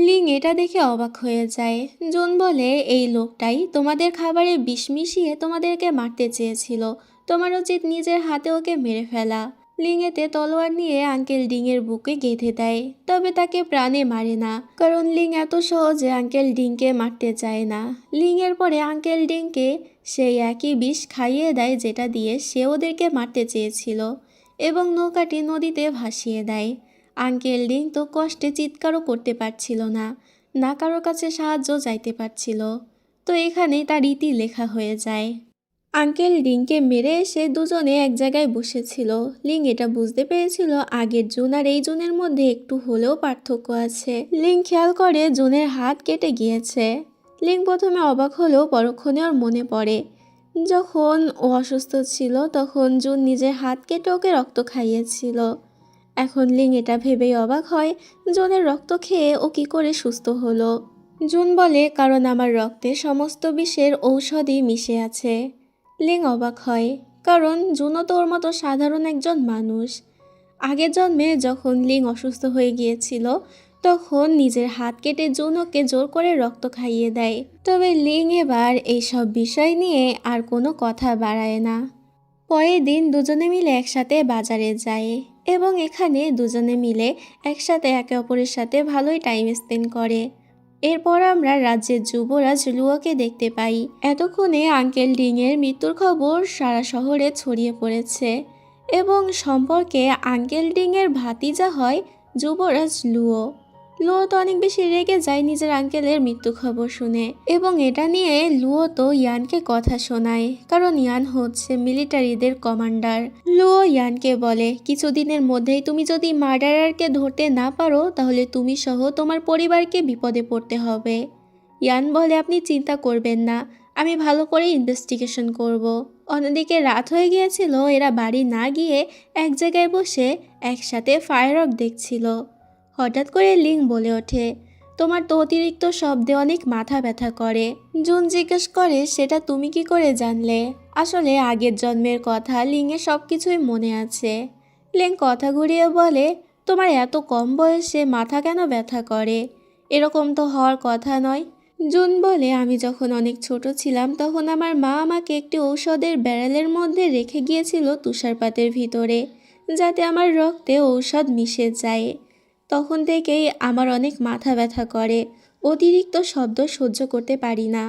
লিং এটা দেখে অবাক হয়ে যায়। জুন বলে, এই লোকটাই তোমাদের খাবারে বিষ মিশিয়ে তোমাদেরকে মারতে চেয়েছিল, তোমার উচিত নিজের হাতে ওকে মেরে ফেলা। লিং এতে তলোয়ার নিয়ে আঙ্কেল ডিংয়ের বুকে গেঁথে দেয়, তবে তাকে প্রাণে মারে না, কারণ লিং এত সহজে আঙ্কেল ডিংকে মারতে চায় না। লিং এর পরে আঙ্কেল ডিংকে সেই একই বিষ খাইয়ে দেয় যেটা দিয়ে সে ওদেরকে মারতে চেয়েছিল এবং নৌকাটি নদীতে ভাসিয়ে দেয়। আঙ্কেল ডিং তো কষ্টে চিৎকারও করতে পারছিল না, না কারোর কাছে সাহায্য চাইতে পারছিল। তো এখানেই তার রীতি লেখা হয়ে যায়। আঙ্কেল ডিংকে মেরে এসে দুজনে এক জায়গায় বসেছিল। লিং এটা বুঝতে পেরেছিল আগের জুন আর এই জুনের মধ্যে একটু হলেও পার্থক্য আছে। লিং খেয়াল করে জুনের হাত কেটে গিয়েছে। লিং প্রথমে অবাক হলেও পরক্ষণে ওর মনে পড়ে যখন ও অসুস্থ ছিল তখন জুন নিজের হাত কেটে ওকে রক্ত খাইয়েছিল। এখন লিং এটা ভেবেই অবাক হয়, জুনের রক্ত খেয়ে ও কি করে সুস্থ হলো। জুন বলে, কারণ আমার রক্তে সমস্ত বিষের ঔষধই মিশে আছে। লিং অবাক হয়, কারণ জুনও তো ওর মতো সাধারণ একজন মানুষ। আগের জন্মে যখন লিং অসুস্থ হয়ে গিয়েছিল, তখন নিজের হাত কেটে জুন ওকে জোর করে রক্ত খাইয়ে দেয়। তবে লিং এবার এইসব বিষয় নিয়ে আর কোনো কথা বাড়ায় না। পরের দিন দুজনে মিলে একসাথে বাজারে যায় এবং এখানে দুজনে মিলে একসাথে একে অপরের সাথে ভালোই টাইম স্পেন্ড করে। এরপর আমরা রাজ্যের যুবরাজ লুয়োকে দেখতে পাই। এতক্ষণে আঙ্কেল ডিংয়ের মৃত্যুর খবর সারা শহরে ছড়িয়ে পড়েছে এবং সম্পর্কে আঙ্কেল ডিংয়ের ভাতিজা হয় যুবরাজ লুয়ো। লুয়ো তো অনেক বেশি রেগে যায় নিজের আঙ্কেলের মৃত্যু খবর শুনে এবং এটা নিয়ে লুয়ো তো ইয়ানকে কথা শোনায়, কারণ ইয়ান হচ্ছে মিলিটারিদের কমান্ডার। লুয়ো ইয়ানকে বলে, কিছুদিনের মধ্যেই তুমি যদি মার্ডারারকে ধরতে না পারো তাহলে তুমি সহ তোমার পরিবারকে বিপদে পড়তে হবে। ইয়ান বলে, আপনি চিন্তা করবেন না, আমি ভালো করে ইনভেস্টিগেশন করব। অন্যদিকে রাত হয়ে গিয়েছিল, এরা বাড়ি না গিয়ে এক জায়গায় বসে একসাথে ফায়ারওয়ার্ক দেখছিল। হঠাৎ করে লিং বলে ওঠে, তোমার তো অতিরিক্ত শব্দে অনেক মাথা ব্যথা করে। জুন জিজ্ঞেস করে, সেটা তুমি কি করে জানলে? আসলে আগের জন্মের কথা লিংয়ের সব কিছুই মনে আছে। লিং কথা ঘুরিয়ে বলে, তোমার এত কম বয়সে মাথা কেন ব্যথা করে? এরকম তো হওয়ার কথা নয়। জুন বলে, আমি যখন অনেক ছোট ছিলাম তখন আমার মা আমাকে একটি ঔষধের ব্যারেলের মধ্যে রেখে গিয়েছিল তুষারপাতের ভিতরে, যাতে আমার রক্তে ঔষধ মিশে যায়। তখন থেকেই আমার অনেক মাথা ব্যথা করে, অতিরিক্ত শব্দ সহ্য করতে পারি না।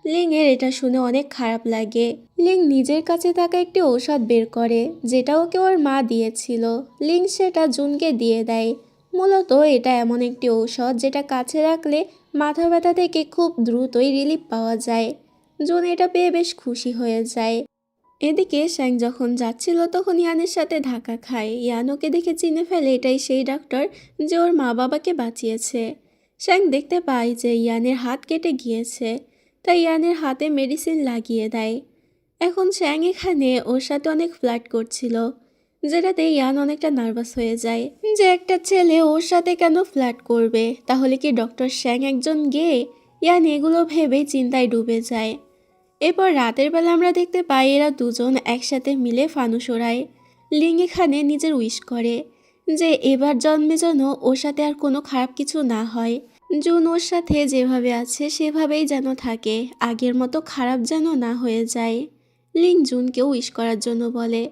লিংয়ের এটা শুনে অনেক খারাপ লাগে। লিং নিজের কাছে থাকা একটি ঔষধ বের করে, যেটা ওকে ওর মা দিয়েছিল। লিং সেটা জুনকে দিয়ে দেয়। মূলত এটা এমন একটি ঔষধ যেটা কাছে রাখলে মাথা ব্যথা থেকে খুব দ্রুতই রিলিফ পাওয়া যায়। জুন এটা পেয়ে বেশ খুশি হয়ে যায়। এদিকে শ্যাং যখন যাচ্ছিল তখন ইয়ানের সাথে ধাক্কা খায়। ইয়ান ওকে দেখে চিনে ফেলে এটাই সেই ডাক্তার যে ওর মা বাবাকে বাঁচিয়েছে। শ্যাং দেখতে পায় যে ইয়ানের হাত কেটে গিয়েছে, তাই ইয়ানের হাতে মেডিসিন লাগিয়ে দেয়। এখন শ্যাং এখানে ওর সাথে অনেক ফ্লার্ট করছিল, যেটাতে ইয়ান অনেকটা নার্ভাস হয়ে যায় যে একটা ছেলে ওর সাথে কেন ফ্লার্ট করবে, তাহলে কি ডক্টর শ্যাং একজন গে? ইয়ান এগুলো ভেবেই চিন্তায় ডুবে যায়। এরপর রাতের বেলা আমরা দেখতে পাই এরা দুজন একসাথে মিলে ফানুস ওড়ায়। লিং এখানে নিজের উইশ করে যে এবার জন্মে যেন ওর সাথে আর কোনো খারাপ কিছু না হয়। জুন ওর সাথে যেভাবে আছে সেভাবেই যেন থাকে, আগের মতো খারাপ যেন না হয়ে যায়। লিং জুনকে উইশ করার জন্য বলে।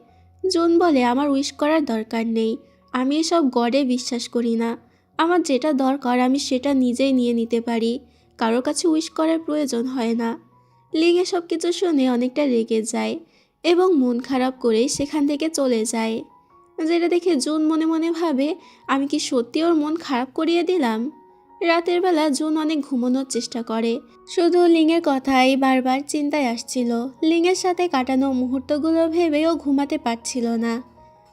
জুন বলে, আমার উইশ করার দরকার নেই, আমি এসব গডে বিশ্বাস করি না। আমার যেটা দরকার আমি সেটা নিজেই নিয়ে নিতে পারি, কারোর কাছে উইশ করার প্রয়োজন হয় না। লিং এসব কিছু শুনে অনেকটা রেগে যায় এবং মন খারাপ করেই সেখান থেকে চলে যায়। যেটা দেখে জুন মনে মনে ভাবে, আমি কি সত্যি ওর মন খারাপ করিয়ে দিলাম? রাতের বেলা জুন অনেক ঘুমানোর চেষ্টা করে, শুধু লিংয়ের কথাই বারবার চিন্তায় আসছিল। লিংয়ের সাথে কাটানো মুহূর্তগুলো ভেবেও ঘুমাতে পারছিল না।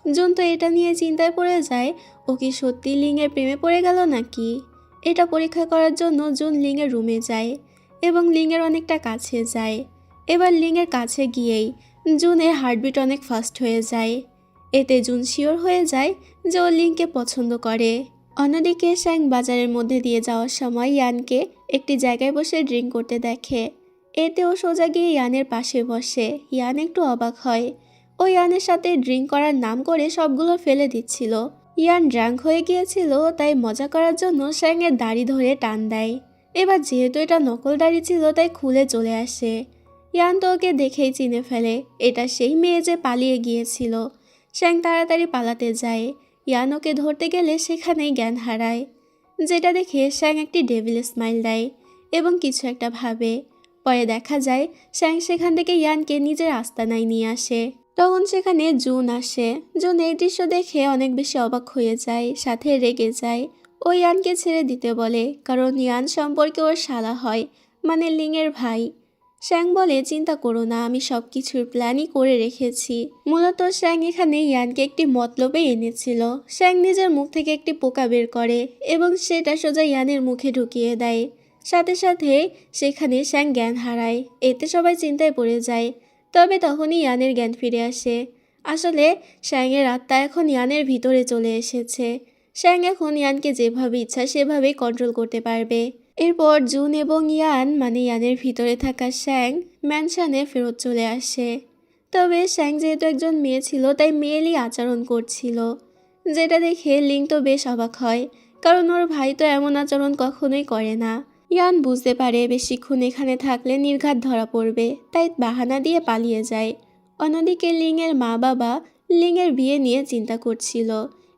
জুন তো এটা নিয়ে চিন্তায় পড়ে যায়, ও কি সত্যি লিংয়ের প্রেমে পড়ে গেল নাকি? এটা পরীক্ষা করার জন্য জুন লিংয়ের রুমে যায় এবং লিংয়ের অনেকটা কাছে যায়। এবার লিংয়ের কাছে গিয়েই জুনের হার্টবিট অনেক ফাস্ট হয়ে যায়। এতে জুন শিওর হয়ে যায় যে ও লিংকে পছন্দ করে। অন্যদিকে শ্যাং বাজারের মধ্যে দিয়ে যাওয়ার সময় ইয়ানকে একটি জায়গায় বসে ড্রিঙ্ক করতে দেখে। এতে ও সোজা গিয়ে ইয়ানের পাশে বসে। ইয়ান একটু অবাক হয়, ও ইয়ানের সাথে ড্রিঙ্ক করার নাম করে সবগুলো ফেলে দিচ্ছিল। ইয়ান ড্রাঙ্ক হয়ে গিয়েছিল, তাই মজা করার জন্য শ্যাংয়ের দাড়ি ধরে টান দেয়। এবার যেহেতু এটা নকল দাড়ি ছিল তাই খুলে চলে আসে। ইয়ান তো ওকে দেখেই চিনে ফেলে, এটা সেই মেয়ে যে পালিয়ে গিয়েছিল। শ্যাং তাড়াতাড়ি পালাতে যায়। ইয়ান ওকে ধরতে গেলে সেখানেই জ্ঞান হারায়, যেটা দেখে শ্যাং একটি ডেভিল স্মাইল দেয় এবং কিছু একটা ভাবে। পরে দেখা যায় শ্যাং সেখান থেকে ইয়ানকে নিজের আস্তানায় নিয়ে আসে। তখন সেখানে জুন আসে। জুন এই দৃশ্য দেখে অনেক বেশি অবাক হয়ে যায়, সাথে রেগে যায়। ও ইয়ানকে ছেড়ে দিতে বলে, কারণ ইয়ান সম্পর্কে ওর শালা হয়, মানে লিংয়ের ভাই। শ্যাং বলে, চিন্তা করো না, আমি সব কিছুর প্ল্যানই করে রেখেছি। মূলত শ্যাং এখানে ইয়ানকে একটি মতলবে এনেছিল। শ্যাং নিজের মুখ থেকে একটি পোকা বের করে এবং সেটা সোজা ইয়ানের মুখে ঢুকিয়ে দেয়। সাথে সাথে সেখানে শ্যাং জ্ঞান হারায়। এতে সবাই চিন্তায় পড়ে যায়। তবে তখনই ইয়ানের জ্ঞান ফিরে আসে আসলে শ্যাংয়ের আত্মা এখন ইয়ানের ভিতরে চলে এসেছে। শ্যাং এখন ইয়ানকে যেভাবে ইচ্ছা সেভাবেই কন্ট্রোল করতে পারবে। এরপর জুন এবং ইয়ান মানে ইয়ানের ভিতরে থাকা শ্যাং ম্যানশনে ফেরত চলে আসে। তবে শ্যাং যেহেতু একজন মেয়ে ছিল তাই মেয়েলি আচরণ করছিল, যেটা দেখে লিং তো বেশ অবাক হয়, কারণ ওর ভাই তো এমন আচরণ কখনোই করে না। ইয়ান বুঝতে পারে বেশিক্ষণ এখানে থাকলে নির্ঘাত ধরা পড়বে, তাই বাহানা দিয়ে পালিয়ে যায়। অন্যদিকে লিংয়ের মা বাবা লিংয়ের বিয়ে নিয়ে চিন্তা করছিল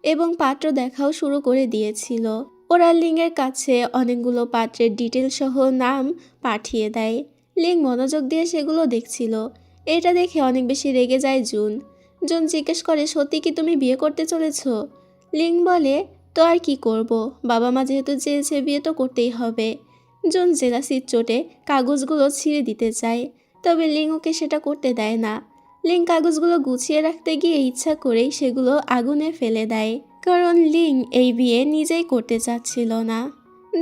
এবং পাত্র দেখাও শুরু করে দিয়েছিল। ওরা লিংয়ের কাছে অনেকগুলো পাত্রের ডিটেল সহ নাম পাঠিয়ে দেয়। লিং মনোযোগ দিয়ে সেগুলো দেখছিল। এটা দেখে অনেক বেশি রেগে যায় জুন। জুন জিজ্ঞেস করে, সত্যি কি তুমি বিয়ে করতে চলেছ? লিং বলে, তো আর কি করব, বাবা মা যেহেতু চেয়েছে বিয়ে তো করতেই হবে। জুন জেলাসির চোটে কাগজগুলো ছিঁড়ে দিতে চায়, তবে লিং ওকে সেটা করতে দেয় না। লিং কাগজগুলো গুছিয়ে রাখতে গিয়ে ইচ্ছা করেই সেগুলো আগুনে ফেলে দেয়, কারণ লিং এই বিয়ে নিজেই করতে চাচ্ছিল না।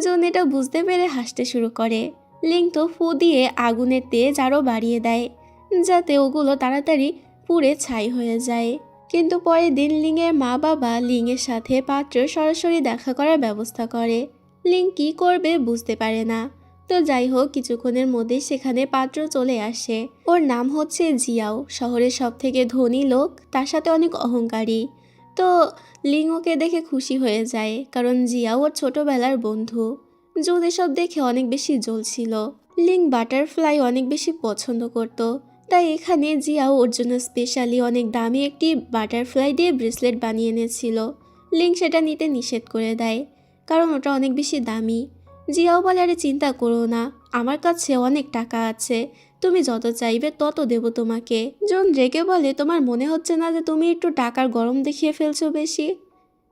জুন এটা বুঝতে পেরে হাসতে শুরু করে। লিং তো ফু দিয়ে আগুনের তেজ আরও বাড়িয়ে দেয়, যাতে ওগুলো তাড়াতাড়ি পুড়ে ছাই হয়ে যায়। কিন্তু পরের দিন লিংয়ের মা বাবা লিংয়ের সাথে পাত্রের সরাসরি দেখা করার ব্যবস্থা করে। লিং কি করবে বুঝতে পারে না। তো যাই হোক, কিছুক্ষণের মধ্যে সেখানে পাত্র চলে আসে। ওর নাম হচ্ছে জিয়াও, শহরের সব থেকে ধনী লোক, তার সাথে অনেক অহংকারী। তো লিং ওকে দেখে খুশি হয়ে যায়, কারণ জিয়াও ওর ছোটবেলার বন্ধু। জুন এসব দেখে অনেক বেশি জ্বলছিল। লিং বাটারফ্লাই অনেক বেশি পছন্দ করত, তাই এখানে জিয়াও ওর জন্য স্পেশালি অনেক দামি একটি বাটারফ্লাই দিয়ে ব্রেসলেট বানিয়ে এনেছিল। লিং সেটা নিতে নিষেধ করে দেয়, কারণ ওটা অনেক বেশি দামি। জিয়াও বলে, আরে চিন্তা করো না, আমার কাছে অনেক টাকা আছে, তুমি যত চাইবে তত দেব তোমাকে। জন রেগে বলে, তোমার মনে হচ্ছে না যে তুমি একটু টাকার গরম দেখিয়ে ফেলছো বেশি?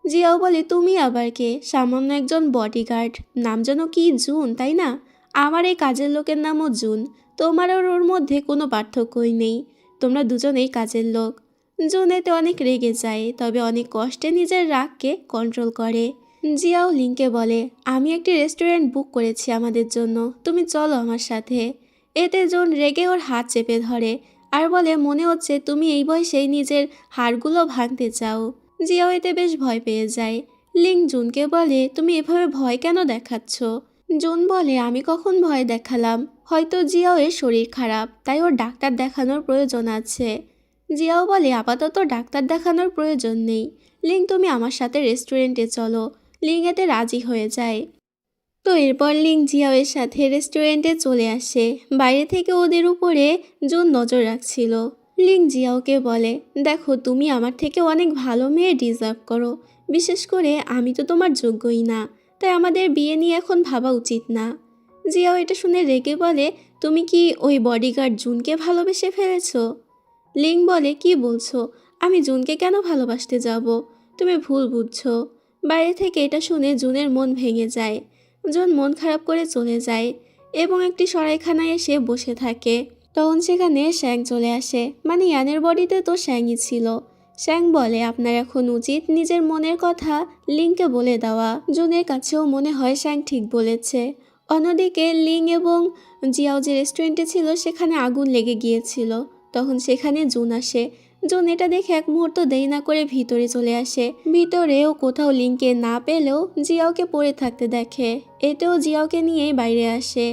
জিয়াও বলে, তুমি আবার কে? সামান্য একজন বডিগার্ড, নাম যেন কি জুন, তাই না? আমার এই কাজের লোকের নামও জুন, তোমার আর ওর মধ্যে কোনো পার্থক্যই নেই, তোমরা দুজনেই কাজের লোক। জুন এতে অনেক রেগে যায়, তবে অনেক কষ্টে নিজের রাগকে কন্ট্রোল করে। জিয়াও লিংকে বলে, আমি একটি রেস্টুরেন্ট বুক করেছি আমাদের জন্য, তুমি চলো আমার সাথে। এতে জুন রেগে ওর হাত চেপে ধরে আর বলে, মনে হচ্ছে তুমি এই বয়সেই নিজের হাড়গুলো ভাঙতে চাও। জিয়াও এতে বেশ ভয় পেয়ে যায়। লিং জুনকে বলে, তুমি এভাবে ভয় কেন দেখাচ্ছ? জুন বলে, আমি কখন ভয় দেখালাম? হয়তো জিয়াও এর শরীর খারাপ, তাই ওর ডাক্তার দেখানোর প্রয়োজন আছে। জিয়াও বলে, আপাতত ডাক্তার দেখানোর প্রয়োজন নেই, লিং তুমি আমার সাথে রেস্টুরেন্টে চলো। লিং এতে রাজি হয়ে যায়। তো এরপর লিং জিয়াওয়ের সাথে রেস্টুরেন্টে চলে আসে। বাইরে থেকে ওদের উপরে জুন নজর রাখছিল। লিং জিয়াওকে বলে, দেখো তুমি আমার থেকে অনেক ভালো মেয়ে ডিজার্ভ করো, বিশেষ করে আমি তো তোমার যোগ্যই না, তাই আমাদের বিয়ে নিয়ে এখন ভাবা উচিত না। জিয়াও এটা শুনে রেগে বলে, তুমি কি ওই বডিগার্ড জুনকে ভালোবেসে ফেলেছো? লিং বলে, কি বলছো? আমি জুনকে কেন ভালোবাসতে যাব? তুমি ভুল বুঝছো। বাইরে থেকে এটা শুনে জুনের মন ভেঙে যায়। জুন মন খারাপ করে চলে যায় এবং একটি সরাইখানায় এসে বসে থাকে। তখন সেখানে শ্যাং চলে আসে, মানে ইয়ানের বডিতে তো শ্যাংই ছিল। শ্যাং বলে, আপনার এখন উচিত নিজের মনের কথা লিংকে বলে দেওয়া। জুনের কাছেও মনে হয় শ্যাং ঠিক বলেছে। অন্যদিকে লিং এবং জিয়াও যে রেস্টুরেন্টে ছিল সেখানে আগুন লেগে গিয়েছিল। তখন সেখানে জুন আসে। জুন এটা দেখে এক মুহূর্ত দেরি না করে ভিতরে চলে আসে। ভিতরেও কোথাও লিংকে না পেলেও জিয়াওকে পড়ে থাকতে দেখে। এতেও জিয়াওকে নিয়েই বাইরে আসে।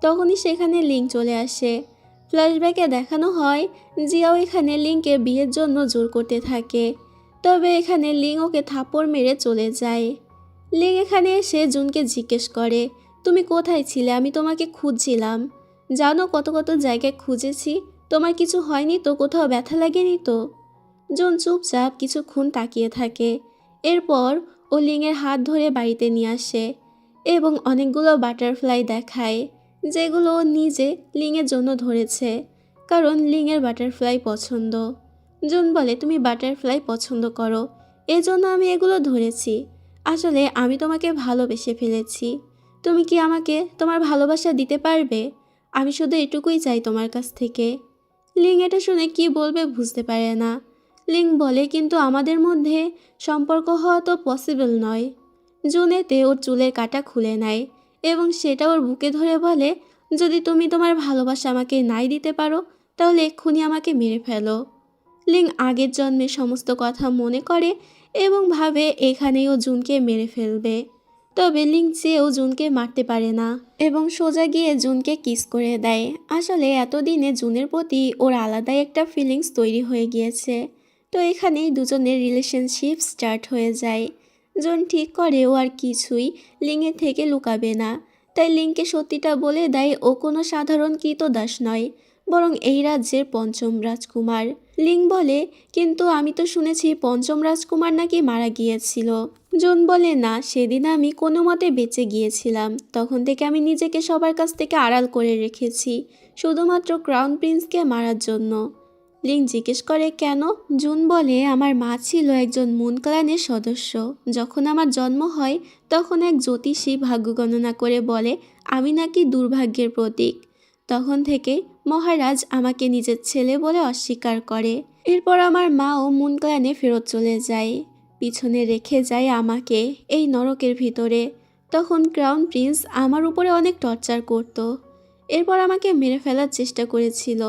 তখনই সেখানে লিং চলে আসে। ফ্ল্যাশব্যাকে দেখানো হয় জিয়াও এখানে লিংকে বিয়ের জন্য জোর করতে থাকে, তবে এখানে লিং ওকে থাপ্পড় মেরে চলে যায়। লিং এখানে এসে জুনকে জিজ্ঞেস করে, তুমি কোথায় ছিলে? আমি তোমাকে খুঁজছিলাম, জানো কত কত জায়গায় খুঁজেছি, তোমার কিছু হয়নি তো? কোথাও ব্যথা লাগেনি তো? জুন চুপচাপ কিছুক্ষণ তাকিয়ে থাকে। এরপর ও লিংয়ের হাত ধরে বাড়িতে নিয়ে আসে এবং অনেকগুলো বাটারফ্লাই দেখায়, যেগুলো ও নিজে লিংয়ের জন্য ধরেছে, কারণ লিংয়ের বাটারফ্লাই পছন্দ। জুন বলে, তুমি বাটারফ্লাই পছন্দ করো, এজন্য আমি এগুলো ধরেছি। আসলে আমি তোমাকে ভালোবেসে ফেলেছি। তুমি কি আমাকে তোমার ভালোবাসা দিতে পারবে? আমি শুধু এটুকুই চাই তোমার কাছ থেকে। লিং এটা শুনে কি বলবে বুঝতে পারে না। লিং বলে, কিন্তু আমাদের মধ্যে সম্পর্ক হওয়া তো পসিবল নয়। জুন এতে ওর চুলের কাঁটা খুলে নেয় এবং সেটা ওর বুকে ধরে বলে, যদি তুমি তোমার ভালোবাসা আমাকে নাই দিতে পারো তাহলে এক্ষুনি আমাকে মেরে ফেলো। লিং আগের জন্মের সমস্ত কথা মনে করে এবং ভাবে এখানেই ও জুনকে মেরে ফেলবে। তবে লিং চেয়েও জুনকে মারতে পারে না এবং সোজা গিয়ে জুনকে কিস করে দেয়। আসলে এতদিনে জুনের প্রতি ওর আলাদাই একটা ফিলিংস তৈরি হয়ে গিয়েছে। তো এখানেই দুজনের রিলেশনশিপ স্টার্ট হয়ে যায়। জুন ঠিক করে ও আর কিছুই লিংয়ের থেকে লুকাবে না, তাই লিংকে সত্যিটা বলে দেয় ও কোনো সাধারণ কৃতদাস নয়, বরং এই রাজ্যের পঞ্চম রাজকুমার। লিং বলে, কিন্তু আমি তো শুনেছি পঞ্চম রাজকুমার নাকি মারা গিয়েছিল। জুন বলে, না, সেদিন আমি কোনো মতে বেঁচে গিয়েছিলাম। তখন থেকে আমি নিজেকে সবার কাছ থেকে আড়াল করে রেখেছি, শুধুমাত্র ক্রাউন প্রিন্সকে মারার জন্য। লিং জিজ্ঞেস করে, কেন? জুন বলে, আমার মা ছিল একজন মুন ক্ল্যানের সদস্য। যখন আমার জন্ম হয় তখন এক জ্যোতিষী ভাগ্য গণনা করে বলে আমি নাকি দুর্ভাগ্যের প্রতীক। তখন থেকে মহারাজ আমাকে নিজের ছেলে বলে অস্বীকার করে। এরপর আমার মাও মুন ক্ল্যানে ফেরত চলে যায়, পিছনে রেখে যায় আমাকে এই নরকের ভিতরে। তখন ক্রাউন প্রিন্স আমার উপরে অনেক টর্চার করত। এরপর আমাকে মেরে ফেলার চেষ্টা করেছিল,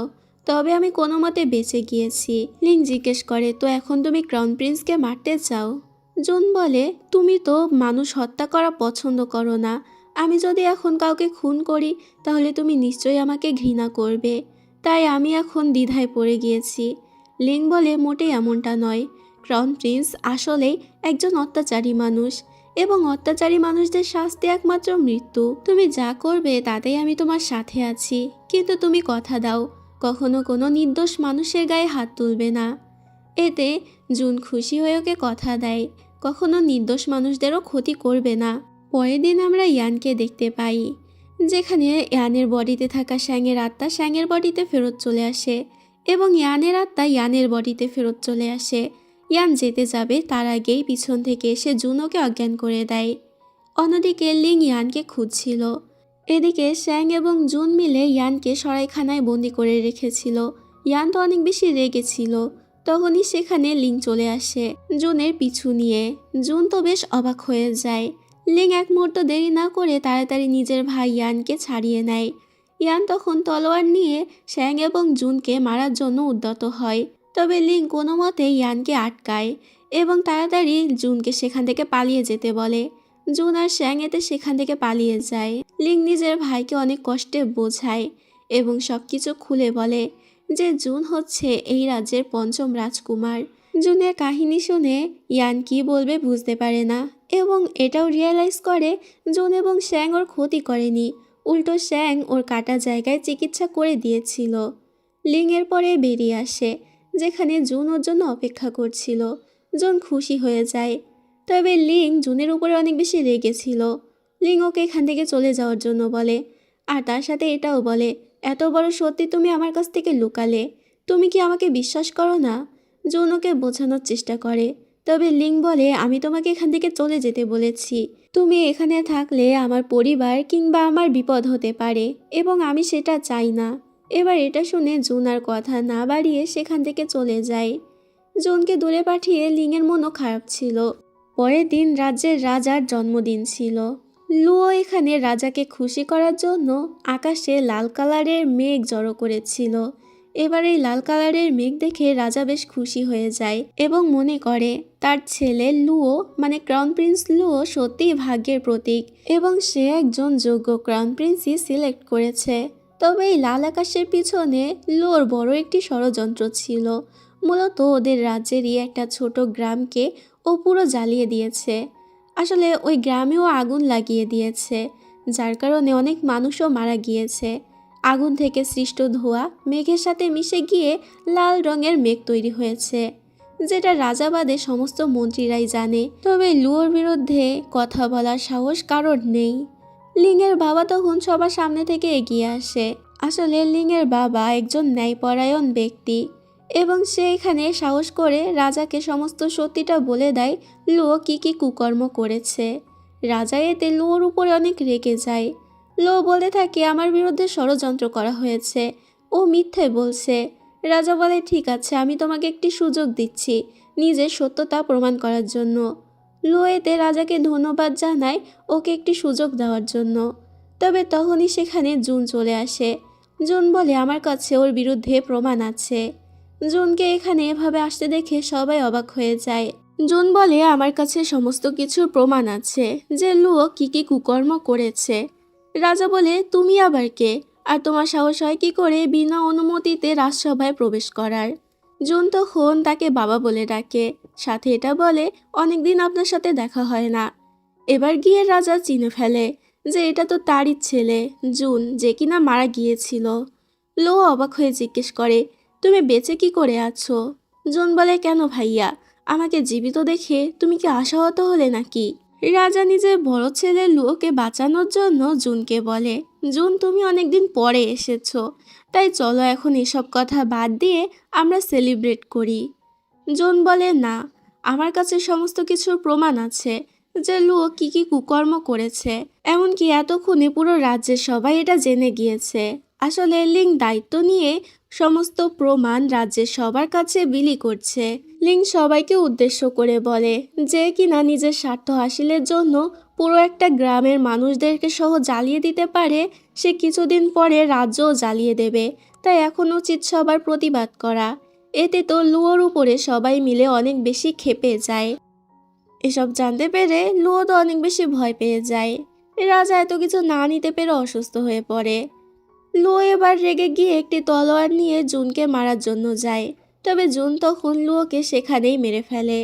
তবে আমি কোনো মতে বেঁচে গিয়েছি। লিং জিজ্ঞেস করে, তো এখন তুমি ক্রাউন প্রিন্সকে মারতে চাও? জুন বলে, তুমি তো মানুষ হত্যা করা পছন্দ করো না। আমি যদি এখন কাউকে খুন করি তাহলে তুমি নিশ্চয়ই আমাকে ঘৃণা করবে, তাই আমি এখন দ্বিধায় পড়ে গিয়েছি। লিং বলে, মোটেই এমনটা নয়। ক্রাউন প্রিন্স আসলেই একজন অত্যাচারী মানুষ এবং অত্যাচারী মানুষদের শাস্তি একমাত্র মৃত্যু। তুমি যা করবে তাতেই আমি তোমার সাথে আছি, কিন্তু তুমি কথা দাও কখনো কোনো নির্দোষ মানুষের গায়ে হাত তুলবে না। এতে জুন খুশি হয়ে ওকে কথা দেয় কখনো নির্দোষ মানুষদেরও ক্ষতি করবে না। পরের দিন আমরা ইয়ানকে দেখতে পাই, যেখানে ইয়ানের বডিতে থাকা শ্যাংয়ের আত্মা শ্যাংয়ের বডিতে ফেরত চলে আসে এবং ইয়ানের আত্মা ইয়ানের বডিতে ফেরত চলে আসে। ইয়ান যেতে যাবে তার আগেই পিছন থেকে এসে জুন ওকে অজ্ঞান করে দেয়। অন্যদিকে লিং ইয়ানকে খুঁজছিল। এদিকে শ্যাং এবং জুন মিলে ইয়ানকে সরাইখানায় বন্দি করে রেখেছিল। ইয়ান তো অনেক বেশি রেগেছিল। তখনই সেখানে লিং চলে আসে জুনের পিছু নিয়ে। জুন তো বেশ অবাক হয়ে যায়। লিং এক মুহূর্ত দেরি না করে তাড়াতাড়ি নিজের ভাই ইয়ানকে ছাড়িয়ে নেয়। ইয়ান তখন তলোয়ার নিয়ে শ্যাং এবং জুনকে মারার জন্য উদ্যত হয়, তবে লিং কোনো মতে ইয়ানকে আটকায় এবং তাড়াতাড়ি জুনকে সেখান থেকে পালিয়ে যেতে বলে। জুন আর শ্যাং এতে সেখান থেকে পালিয়ে যায়। লিং নিজের ভাইকে অনেক কষ্টে বোঝায় এবং সবকিছু খুলে বলে যে জুন হচ্ছে এই রাজ্যের পঞ্চম রাজকুমার। জুনের কাহিনী শুনে ইয়ান কি বলবে বুঝতে পারে না এবং এটাও রিয়েলাইজ করে জুন এবং শ্যাং ওর ক্ষতি করেনি, উল্টো শ্যাং ওর কাটা জায়গায় চিকিৎসা করে দিয়েছিল। লিং এর পরে বেরিয়ে আসে, যেখানে জুন ওর জন্য অপেক্ষা করছিল। জুন খুশি হয়ে যায়, তবে লিং জুনের উপরে অনেক বেশি রেগেছিল। লিং ওকে এখান থেকে চলে যাওয়ার জন্য বলে, আর তার সাথে এটাও বলে, এত বড় সত্যি তুমি আমার কাছ থেকে লুকালে, তুমি কি আমাকে বিশ্বাস করো না? জুন ওকে বোঝানোর চেষ্টা করে, তবে লিং বলে, আমি তোমাকে এখান থেকে চলে যেতে বলেছি। তুমি এখানে থাকলে আমার পরিবার কিংবা আমার বিপদ হতে পারে এবং আমি সেটা চাই না। এবার এটা শুনে জুন আর কথা না বাড়িয়ে সেখান থেকে চলে যায়। জুনকে দূরে পাঠিয়ে লিংয়ের মনও খারাপ ছিল। পরের দিন রাজ্যের রাজার জন্মদিন ছিল। লুও এখানে রাজাকে খুশি করার জন্য আকাশে লাল কালারের মেঘ জড়ো করেছিল। এবার এই লাল কালারের মেঘ দেখে রাজা বেশ খুশি হয়ে যায় এবং মনে করে তার ছেলে লুও মানে ক্রাউন প্রিন্স লুও সত্যিই ভাগ্যের প্রতীক এবং সে একজন যোগ্য ক্রাউন প্রিন্সই সিলেক্ট করেছে। তবে এই লাল আকাশের পিছনে লুওর বড় একটি ষড়যন্ত্র ছিল। মূলত ওদের রাজ্যেরই একটা ছোট গ্রামকে ও পুরো জ্বালিয়ে দিয়েছে। আসলে ওই গ্রামেও আগুন লাগিয়ে দিয়েছে, যার কারণে অনেক মানুষও মারা গিয়েছে। আগুন থেকে সৃষ্ট ধোঁয়া মেঘের সাথে মিশে গিয়ে লাল রঙের মেঘ তৈরি হয়েছে, যেটা রাজা বাদে সমস্ত মন্ত্রীরাই জানে। তবে লুওর বিরুদ্ধে কথা বলার সাহস কারোর নেই। লিংয়ের বাবা তখন সবার সামনে থেকে এগিয়ে আসে। আসলে লিংয়ের বাবা একজন ন্যায়পরায়ণ ব্যক্তি এবং সে এখানে সাহস করে রাজাকে সমস্ত সত্যিটা বলে দেয় লুও কি কি কুকর্ম করেছে। রাজা এতে লুওর উপরে অনেক রেগে যায়। লুও বলে থাকে, আমার বিরুদ্ধে ষড়যন্ত্র করা হয়েছে, ও মিথ্যে বলছে। রাজা বলে, ঠিক আছে, আমি তোমাকে একটি সুযোগ দিচ্ছি নিজের সত্যতা প্রমাণ করার জন্য। লুও এতে রাজাকে ধন্যবাদ জানায় ওকে একটি সুযোগ দেওয়ার জন্য। তবে তখনই সেখানে জুন চলে আসে। জুন বলে, আমার কাছে ওর বিরুদ্ধে প্রমাণ আছে। জুনকে এখানে এভাবে আসতে দেখে সবাই অবাক হয়ে যায়। জুন বলে, আমার কাছে সমস্ত কিছুর প্রমাণ আছে যে লুও কি কি কুকর্ম করেছে। রাজা বলে, তুমি আবার কে, আর তোমার সাহস হয় কি করে বিনা অনুমতিতে রাজসভায় প্রবেশ করার। জুন তখন তাকে বাবা বলে ডাকে, সাথে এটা বলে, অনেকদিন আপনার সাথে দেখা হয় না। এবার গিয়ে রাজা চিনে ফেলে যে এটা তো তারই ছেলে জুন, যে কিনা মারা গিয়েছিল। লো অবাক হয়ে জিজ্ঞেস করে, তুমি বেঁচে কি করে আছো? জুন বলে, কেন ভাইয়া, আমাকে জীবিত দেখে তুমি কি আশাহত হলে নাকি? রাজা নিজের বড় ছেলে লুওকে বাঁচানোর জন্য জুনকে বলে, জুন তুমি অনেকদিন পরে এসেছো, তাই চলো এখন এসব কথা বাদ দিয়ে আমরা সেলিব্রেট করি। জুন বলে, না, আমার কাছে সমস্ত কিছুর প্রমাণ আছে যে লুও কি কি কুকর্ম করেছে। এমনকি এতক্ষণে পুরো রাজ্যের সবাই এটা জেনে গিয়েছে। আসলে লিং দায়িত্ব নিয়ে সমস্ত প্রমাণ রাজ্যের সবার কাছে বিলি করছে। লিং সবাইকে উদ্দেশ্য করে বলে যে কিনা নিজের স্বার্থ হাসিলের জন্য পুরো একটা গ্রামের মানুষদেরকে সহ জ্বালিয়ে দিতে পারে, সে কিছুদিন পরে রাজ্যও জ্বালিয়ে দেবে। তাই এখন উচিত সবার প্রতিবাদ করা। এতে তো লুয়োর উপরে সবাই মিলে অনেক বেশি ক্ষেপে যায়। এসব জানতে পেরে লুয়ো তো অনেক বেশি ভয় পেয়ে যায়। রাজা এত কিছু না নিতে পেরে অসুস্থ হয়ে পড়ে। লুয়ো এবার রেগে গিয়ে একটি তলোয়ার নিয়ে জুনকে মারার জন্য যায়, তবে জুন তখন লুয়োকে সেখানেই মেরে ফেলে।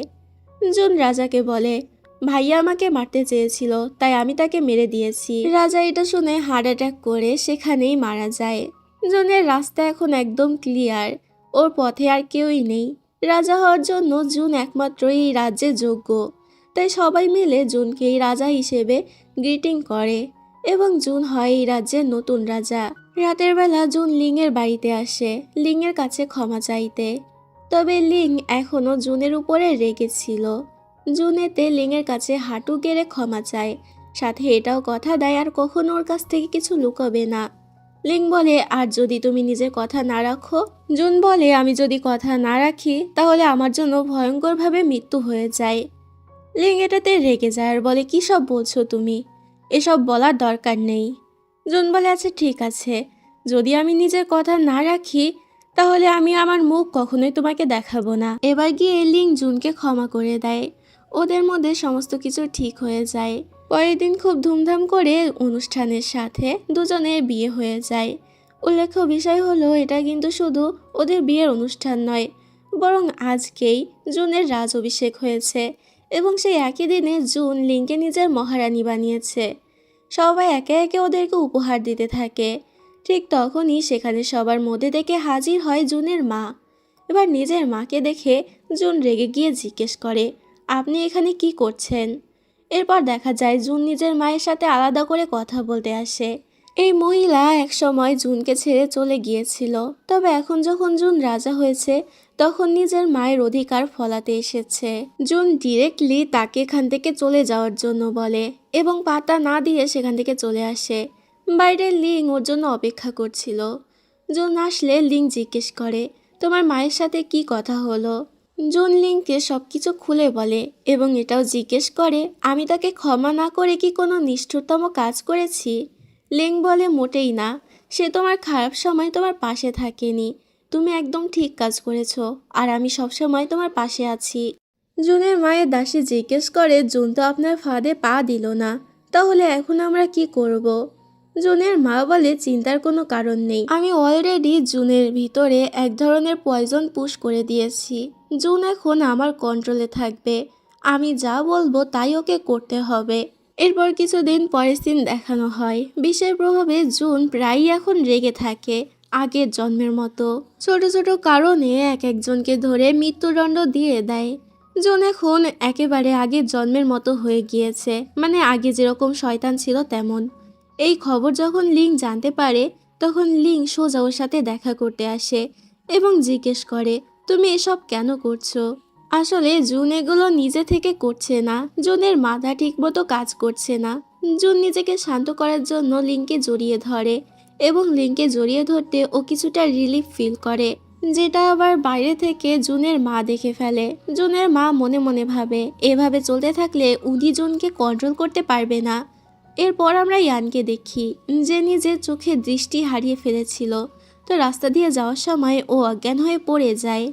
জুন রাজাকে বলে, ভাইয়া আমাকে মারতে চেয়েছিল, তাই আমি তাকে মেরে দিয়েছি। রাজা এটা শুনে হার্ট অ্যাটাক করে সেখানেই মারা যায়। জুনের রাস্তা এখন একদম ক্লিয়ার, ওর পথে আর কেউই নেই। রাজা হওয়ার জন্য জুন একমাত্রই এই রাজ্যে যোগ্য। তাই সবাই মিলে জুনকেই রাজা হিসেবে গ্রিটিং করে এবং জুন হয় এই রাজ্যের নতুন রাজা। রাতের বেলা জুন লিংয়ের বাড়িতে আসে লিংয়ের কাছে ক্ষমা চাইতে। তবে লিং এখনো জুনের উপরে রেগেছিল। জুন এতে লিংয়ের কাছে হাঁটু গেড়ে ক্ষমা চায়, সাথে এটাও কথা দেয় আর কখনো ওর কাছ থেকে কিছু লুকাবে না। লিং বলে, আর যদি তুমি নিজের কথা না রাখো? জুন বলে, আমি যদি কথা না রাখি তাহলে আমার জন্য ভয়ঙ্করভাবে মৃত্যু হয়ে যায়। লিং এটাতে রেগে যায় আর বলে, কী সব বলছো তুমি, এসব বলার দরকার নেই। জুন বলে, আচ্ছা ঠিক আছে, যদি আমি নিজের কথা না রাখি তাহলে আমি আমার মুখ কখনোই তোমাকে দেখাবো না। এবার গিয়ে লিং জুনকে ক্ষমা করে দেয়। ওদের মধ্যে সমস্ত কিছু ঠিক হয়ে যায়। পরের দিন খুব ধুমধাম করে অনুষ্ঠানের সাথে দুজনের বিয়ে হয়ে যায়। উল্লেখ্য বিষয় হলো, এটা কিন্তু শুধু ওদের বিয়ের অনুষ্ঠান নয়, বরং আজকেই জুনের রাজ অভিষেক হয়েছে এবং সেই একই দিনে জুন লিংকে নিজের মহারানী বানিয়েছে। সবাই একে একে ওদেরকে উপহার দিতে থাকে। ঠিক তখনই সেখানে সবার মধ্যে দেখে হাজির হয় জুনের মা। এবার নিজের মাকে দেখে জুন রেগে গিয়ে জিজ্ঞেস করে, আপনি এখানে কি করছেন? এরপর দেখা যায় জুন নিজের মায়ের সাথে আলাদা করে কথা বলতে আসে। এই মহিলা একসময় জুনকে ছেড়ে চলে গিয়েছিল, তবে এখন যখন জুন রাজা হয়েছে তখন নিজের মায়ের অধিকার ফলাতে এসেছে। জুন ডিরেক্টলি তাকে এখান থেকে চলে যাওয়ার জন্য বলে এবং পাতা না দিয়ে সেখান থেকে চলে আসে। বাইরে লিং ওর জন্য অপেক্ষা করছিল। জুন আসলে লিং জিজ্ঞেস করে, তোমার মায়ের সাথে কি কথা হলো? জুন লিংকে সবকিছু খুলে বলে এবং এটাও জিজ্ঞেস করে, আমি তাকে ক্ষমা না করে কি কোনো নিষ্ঠুরতম কাজ করেছি? লিং বলে, মোটেই না, সে তোমার খারাপ সময় তোমার পাশে থাকেনি, তুমি একদম ঠিক কাজ করেছো আর আমি সবসময় তোমার পাশে আছি। জুনের মায়ের দাসী জিজ্ঞেস করে, জুন তো আপনার ফাঁদে পা দিল না, তাহলে এখন আমরা কি করব? জুনের মা বলে, চিন্তার কোনো কারণ নেই, আমি অলরেডি জুনের ভিতরে এক ধরনের পয়জন পুশ করে দিয়েছি। জুন এখন আমার কন্ট্রোলে থাকবে, আমি যা বলবো তাই ওকে করতে হবে। এরপর কিছুদিন পরের সিন দেখানো হয়। বিষের প্রভাবে জুন প্রায়ই এখন রেগে থাকে, আগের জন্মের মতো। ছোট ছোট কারণে এক একজনকে ধরে মৃত্যুদণ্ড দিয়ে দেয়। জুন এখন একেবারে আগের জন্মের মতো হয়ে গিয়েছে, মানে আগে যেরকম শয়তান ছিল তেমন। এই খবর যখন লিং জানতে পারে তখন লিং সোজা ওর সাথে দেখা করতে আসে এবং জিজ্ঞেস করে, তুমি এসব কেন করছো? আসলে জুন এগুলো নিজে থেকে করছে না, জুনের মাথা ঠিকমতো কাজ করছে না। জুন নিজেকে শান্ত করার জন্য লিংকে জড়িয়ে ধরে এবং লিংকে জড়িয়ে ধরতে ও কিছুটা রিলিফ ফিল করে, যেটা আবার বাইরে থেকে জুনের মা দেখে ফেলে। জুনের মা মনে মনে ভাবে, এভাবে চলতে থাকলে উনি জুনকে কন্ট্রোল করতে পারবে না। এরপর আমরা ইয়ানকে দেখি, যে নিজের চোখে দৃষ্টি হারিয়ে ফেলেছিল, তো রাস্তা দিয়ে যাওয়ার সময় ও অজ্ঞান হয়ে পড়ে যায়।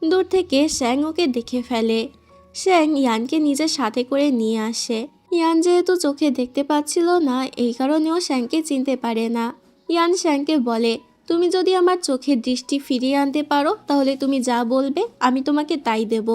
দূর থেকে শ্যাং ওকে দেখে ফেলে। শ্যাং ইয়ানকে নিজের সাথে করে নিয়ে আসে। ইয়ান যেহেতু চোখে দেখতে পাচ্ছিল না, এই কারণেও শ্যাংকে চিনতে পারে না। ইয়ান শ্যাংকে বলে, তুমি যদি আমার চোখের দৃষ্টি ফিরিয়ে আনতে পারো তাহলে তুমি যা বলবে আমি তোমাকে তাই দেব।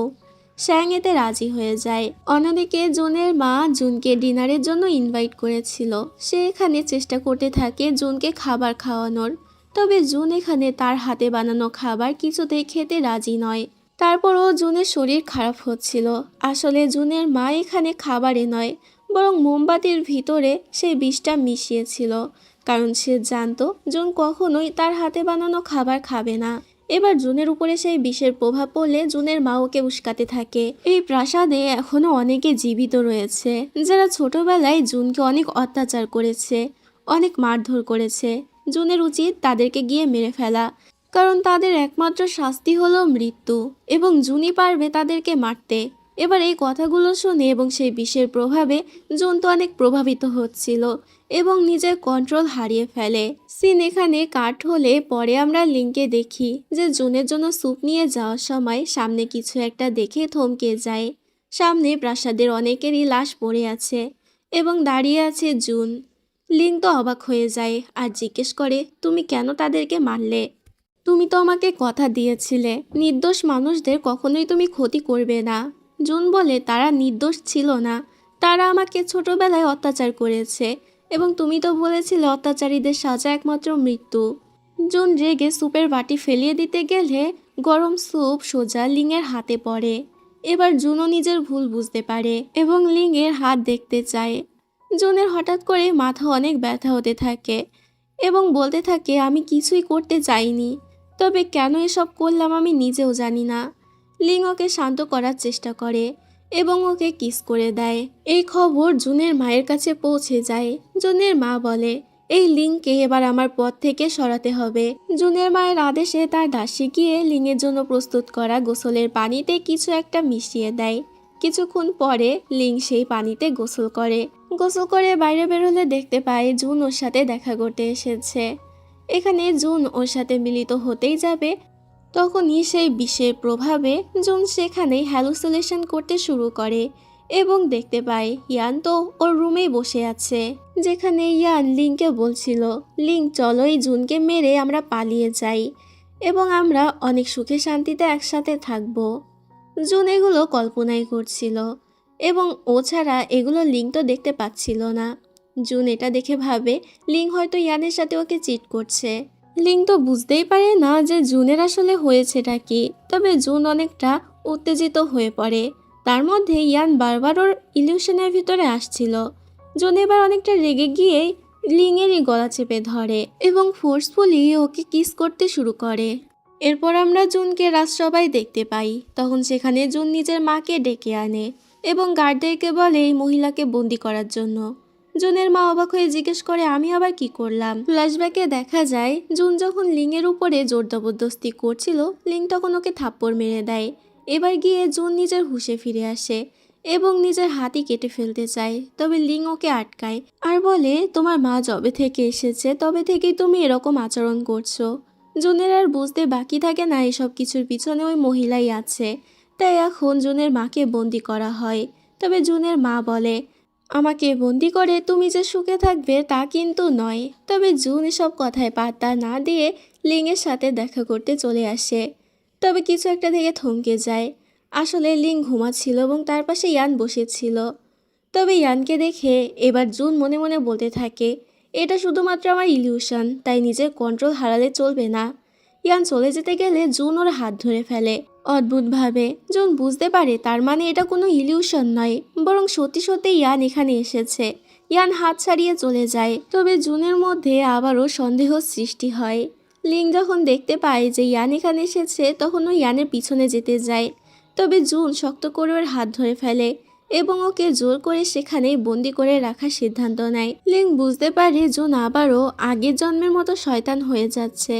শ্যাং এতে রাজি হয়ে যায়। অন্যদিকে জুনের মা জুনকে ডিনারের জন্য ইনভাইট করেছিল। সে এখানে চেষ্টা করতে থাকে জুনকে খাবার খাওয়ানোর, তবে জুন এখানে তার হাতে বানানো খাবার কিছুতেই খেতে রাজি নয়। তারপরও জুনের শরীর খারাপ হচ্ছিল। আসলে জুনের মা এখানে খাবারে নয়, বরং মোমবাতির ভিতরে সেই বিষটা মিশিয়েছিল, কারণ সে জানতো জুন কখনোই তার হাতে বানানো খাবার খাবে না। এবার জুনের উপরে সেই বিষের প্রভাব পড়লে জুনের মা ওকে উস্কাতে থাকে। এই প্রাসাদে এখনো অনেকে জীবিত রয়েছে যারা ছোটবেলায় জুনকে অনেক অত্যাচার করেছে, অনেক মারধর করেছে। জুনের উচিত তাদেরকে গিয়ে মেরে ফেলা, কারণ তাদের একমাত্র শাস্তি হলো মৃত্যু, এবং জুনই পারবে তাদেরকে মারতে। এবার এই কথাগুলো শুনে এবং সেই বিষের প্রভাবে জুন তো অনেক প্রভাবিত হচ্ছিল এবং নিজের কন্ট্রোল হারিয়ে ফেলে। সিন এখানে কাট হলে পরে আমরা লিংকে দেখি যে জুনের জন্য স্যুপ নিয়ে যাওয়ার সময় সামনে কিছু একটা দেখে থমকে যায়। সামনে প্রাসাদের অনেকেরই লাশ পড়ে আছে এবং দাঁড়িয়ে আছে জুন। লিং তো অবাক হয়ে যায় আর জিজ্ঞেস করে, তুমি কেন তাদেরকে মারলে? তুমি তো আমাকে কথা দিয়েছিলে নির্দোষ মানুষদের কখনোই তুমি ক্ষতি করবে না। জুন বলে, তারা নির্দোষ ছিল না, তারা আমাকে ছোটবেলায় অত্যাচার করেছে এবং তুমি তো বলেছিলে অত্যাচারীদের সাজা একমাত্র মৃত্যু। জুন রেগে স্যুপের বাটি ফেলিয়ে দিতে গেলে গরম স্যুপ সোজা লিংয়ের হাতে পড়ে। এবার জুনও নিজের ভুল বুঝতে পারে এবং লিংয়ের হাত দেখতে চায়। জুনের হঠাৎ করে মাথা অনেক ব্যথা হতে থাকে এবং বলতে থাকে, আমি কিছুই করতে চাইনি, তবে কেন এসব করলাম আমি নিজেও জানি না। লিং ওকে শান্ত করার চেষ্টা করে এবং ওকে কিস করে দেয়। এই খবর জুনের মায়ের কাছে পৌঁছে যায়। জুনের মা বলে, এই লিংকে এবার আমার পথ থেকে সরাতে হবে। জুনের মায়ের আদেশে তার দাসী গিয়ে লিংয়ের জন্য প্রস্তুত করা গোসলের পানিতে কিছু একটা মিশিয়ে দেয়। কিছুক্ষণ পরে লিং সেই পানিতে গোসল করে। গোসল করে বাইরে বেরোলে দেখতে পায় জুন ওর সাথে দেখা করতে এসেছে। এখানে জুন ওর সাথে মিলিত হতেই যাবে, তখনই সেই বিষের প্রভাবে জুন সেখানেই হ্যালুসিনেশন করতে শুরু করে এবং দেখতে পায় ইয়ান তো ওর রুমেই বসে আছে, যেখানে ইয়ান লিংকে বলছিল, লিং চলো এই জুনকে মেরে আমরা পালিয়ে যাই এবং আমরা অনেক সুখে শান্তিতে একসাথে থাকবো। জুন এগুলো কল্পনাই করছিল এবং ও ছাড়া এগুলো লিং তো দেখতে পাচ্ছিল না। জুন এটা দেখে ভাবে লিং হয়তো ইয়ানের সাথে ওকে চিট করছে। লিং তো বুঝতেই পারে না যে জুনের আসলে হয়েছেটা কি, তবে জুন অনেকটা উত্তেজিত হয়ে পড়ে। তার মধ্যে ইয়ান বারবার ওর ইলিউশনের ভিতরে আসছিল। জুন এবার অনেকটা রেগে গিয়ে লিংয়েরই গলা চেপে ধরে এবং ফোর্সফুলি ওকে কিস করতে শুরু করে। এরপর আমরা জুনকে রাজসভায় দেখতে পাই। তখন সেখানে জুন নিজের মাকে ডেকে আনে এবং গার্ডদেরকে বলে এই মহিলাকে বন্দি করার জন্য। জুনের মা অবাক হয়ে জিজ্ঞেস করে, আমি আবার কি করলাম? ফ্ল্যাশব্যাকে দেখা যায় জুন যখন লিংয়ের উপরে জোর জবরদস্তি করছিল, লিং তখন ওকে থাপ্পড় মেরে দেয়। এবার গিয়ে জুন নিজের হুঁশে ফিরে আসে এবং নিজের হাতই কেটে ফেলতে চায়, তবে লিং ওকে আটকায় আর বলে, তোমার মা যবে থেকে এসেছে তবে থেকেই তুমি এরকম আচরণ করছো। জুনের আর বুঝতে বাকি থাকে না এসব কিছুর পিছনে ওই মহিলাই আছে, তাই এখন জুনের মাকে বন্দি করা হয়। তবে জুনের মা বলে, আমাকে বন্দি করে তুমি যে সুখে থাকবে তা কিন্তু নয়। তবে জুন এসব কথায় পাত্তা না দিয়ে লিংয়ের সাথে দেখা করতে চলে আসে, তবে কিছু একটা দেখে থমকে যায়। আসলে লিং ঘুমাচ্ছিল এবং তার পাশে ইয়ান বসেছিল। তবে ইয়ানকে দেখে এবার জুন মনে মনে বলতে থাকে, এটা শুধুমাত্র আমার ইলিউশন, তাই নিজের কন্ট্রোল হারালে চলবে না। ইয়ান চলে যেতে গেলে জুন ওর হাত ধরে ফেলে। অদ্ভুতভাবে জুন বুঝতে পারে তার মানে এটা কোনো ইলিউশন নয়, বরং সত্যি সত্যি ইয়ান এখানে এসেছে। ইয়ান হাত ছাড়িয়ে চলে যায়। তবে জুনের মধ্যে আবারও সন্দেহ সৃষ্টি হয়। লিং যখন দেখতে পায় যে ইয়ান এখানে এসেছে, তখন ও ইয়ানের পিছনে যেতে যায়। তবে জুন শক্ত করে ওর হাত ধরে ফেলে এবং ওকে জোর করে সেখানেই বন্দি করে রাখার সিদ্ধান্ত নেয়। লিং বুঝতে পারে জুন আবারও আগের জন্মের মতো শয়তান হয়ে যাচ্ছে।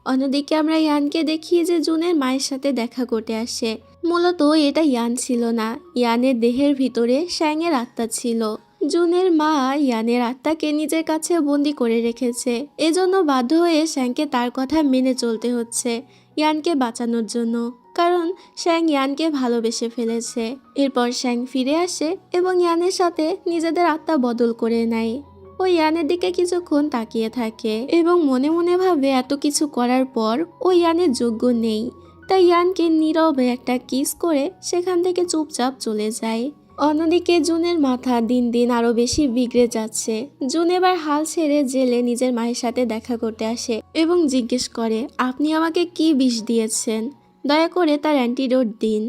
অন্যদিকে আমরা ইয়ানকে দেখি যে জুনের মায়ের সাথে দেখা করতে আসে। মূলত এটা ইয়ান ছিল না, ইয়ানের দেহের ভিতরে শ্যাংয়ের আত্মা ছিল। জুনের মা ইয়ানের আত্মাকে নিজের কাছে বন্দি করে রেখেছে, এজন্য বাধ্য হয়ে শ্যাংকে তার কথা মেনে চলতে হচ্ছে ইয়ানকে বাঁচানোর জন্য, কারণ শ্যাং ইয়ানকে ভালোবেসে ফেলেছে। এরপর শ্যাং ফিরে আসে এবং ইয়ানের সাথে নিজেদের আত্মা বদল করে নেয়। ও ইয়ানের দিকে কিছুক্ষণ তাকিয়ে থাকে এবং মনে মনে ভাবে এত কিছু করার পর ও ইয়ানের যোগ্য নেই, তাই ইয়ানকে নীরবে একটা কিস করে সেখান থেকে চুপচাপ চলে যায়। অন্যদিকে জুনের মাথা দিন দিন আরো বেশি বিগড়ে যাচ্ছে। জুন এবার হাল ছেড়ে জেলে নিজের মায়ের সাথে দেখা করতে আসে এবং জিজ্ঞেস করে, আপনি আমাকে কি বিষ দিয়েছেন, দয়া করে তার অ্যান্টিডোট দিন।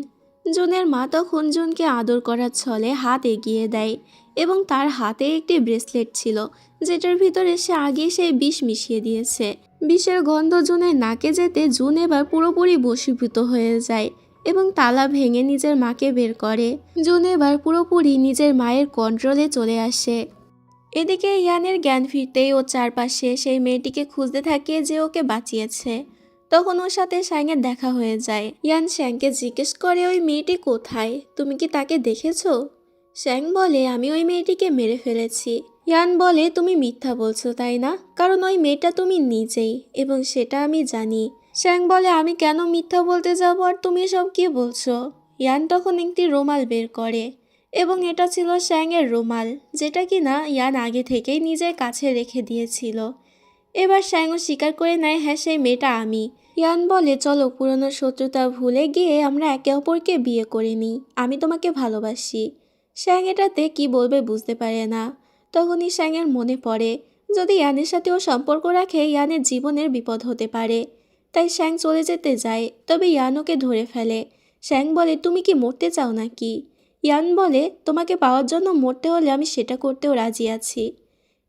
জুনের মা তখন জুনকে আদর করার ছলে হাত এগিয়ে দেয় এবং তার হাতে একটি ব্রেসলেট ছিল যেটার ভিতরে সে আগে সেই বিষ মিশিয়ে দিয়েছে। বিষের গন্ধ জুনের নাকে যেতে জুন এবার পুরোপুরি বশীভূত হয়ে যায় এবং তালা ভেঙে নিজের মাকে বের করে। জুন এবার পুরোপুরি নিজের মায়ের কন্ট্রোলে চলে আসে। এদিকে ইয়ানের জ্ঞান ফিরতেই ও চারপাশে সেই মেয়েটিকে খুঁজতে থাকে যে ওকে বাঁচিয়েছে। তখন ওর সাথে শ্যাংয়ের দেখা হয়ে যায়। ইয়ান শ্যাংকে জিজ্ঞেস করে, ওই মেয়েটি কোথায়, তুমি কি তাকে দেখেছো? শ্যাং বলে, আমি ওই মেয়েটিকে মেরে ফেলেছি। ইয়ান বলে, তুমি মিথ্যা বলছো তাই না, কারণ ওই মেয়েটা তুমি নিজেই এবং সেটা আমি জানি। শ্যাং বলে, আমি কেন মিথ্যা বলতে যাবো আর তুমি সব কি বলছো? ইয়ান তখন একটি রুমাল বের করে এবং এটা ছিল শ্যাংয়ের রুমাল, যেটা কিনা ইয়ান আগে থেকেই নিজের কাছে রেখে দিয়েছিল। এবার শ্যাংও স্বীকার করে নেয়, হ্যাঁ সেই মেয়েটা আমি। ইয়ান বলে, চলো পুরনো শত্রুতা ভুলে গিয়ে আমরা একে অপরকে বিয়ে করে নিই, আমি তোমাকে ভালোবাসি। শ্যাং এটাতে কি বলবে বুঝতে পারে না। তখনই শ্যাংয়ের মনে পড়ে, যদি ইয়ানের সাথে ও সম্পর্ক রাখে ইয়ানের জীবনের বিপদ হতে পারে। তাই শ্যাং চলে যেতে যায়, তবে ইয়ান ওকে ধরে ফেলে। শ্যাং বলে, তুমি কি মরতে চাও নাকি? ইয়ান বলে, তোমাকে পাওয়ার জন্য মরতে হলে আমি সেটা করতেও রাজি আছি।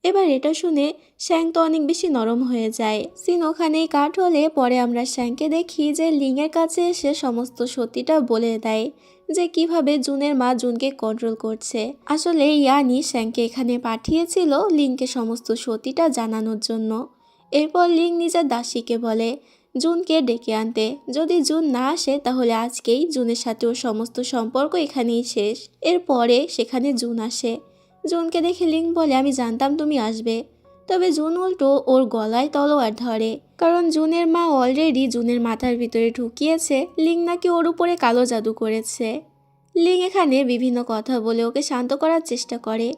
এবার এটা শুনে শ্যাং তো অনেক বেশি নরম হয়ে যায়। সিন ওখানেই কাট হলে পরে আমরা শ্যাংকে দেখি যে লিংয়ের কাছে এসে সমস্ত সত্যিটা বলে দেয় যে কিভাবে জুনের মা জুনকে কন্ট্রোল করছে। আসলে ইয়ানি শ্যাংকে এখানে পাঠিয়েছিল লিংকে সমস্ত সত্যিটা জানানোর জন্য। এরপর লিং নিজের দাসীকে বলে জুনকে ডেকে আনতে, যদি জুন না আসে তাহলে আজকেই জুনের সাথে ওর সমস্ত সম্পর্ক এখানেই শেষ। এরপরে সেখানে জুন আসে। জুনকে দেখে লিং বলে, আমি জানতাম তুমি আসবে। তবে জুন উল্টো ওর গলায় তলোয়ার ধরে, কারণ জুনের মা অলরেডি জুনের মাথার ভিতরে ঢুকিয়েছে লিং নাকি ওর উপরে কালো জাদু করেছে। লিং এখানে বিভিন্ন কথা বলে ওকে শান্ত করার চেষ্টা করে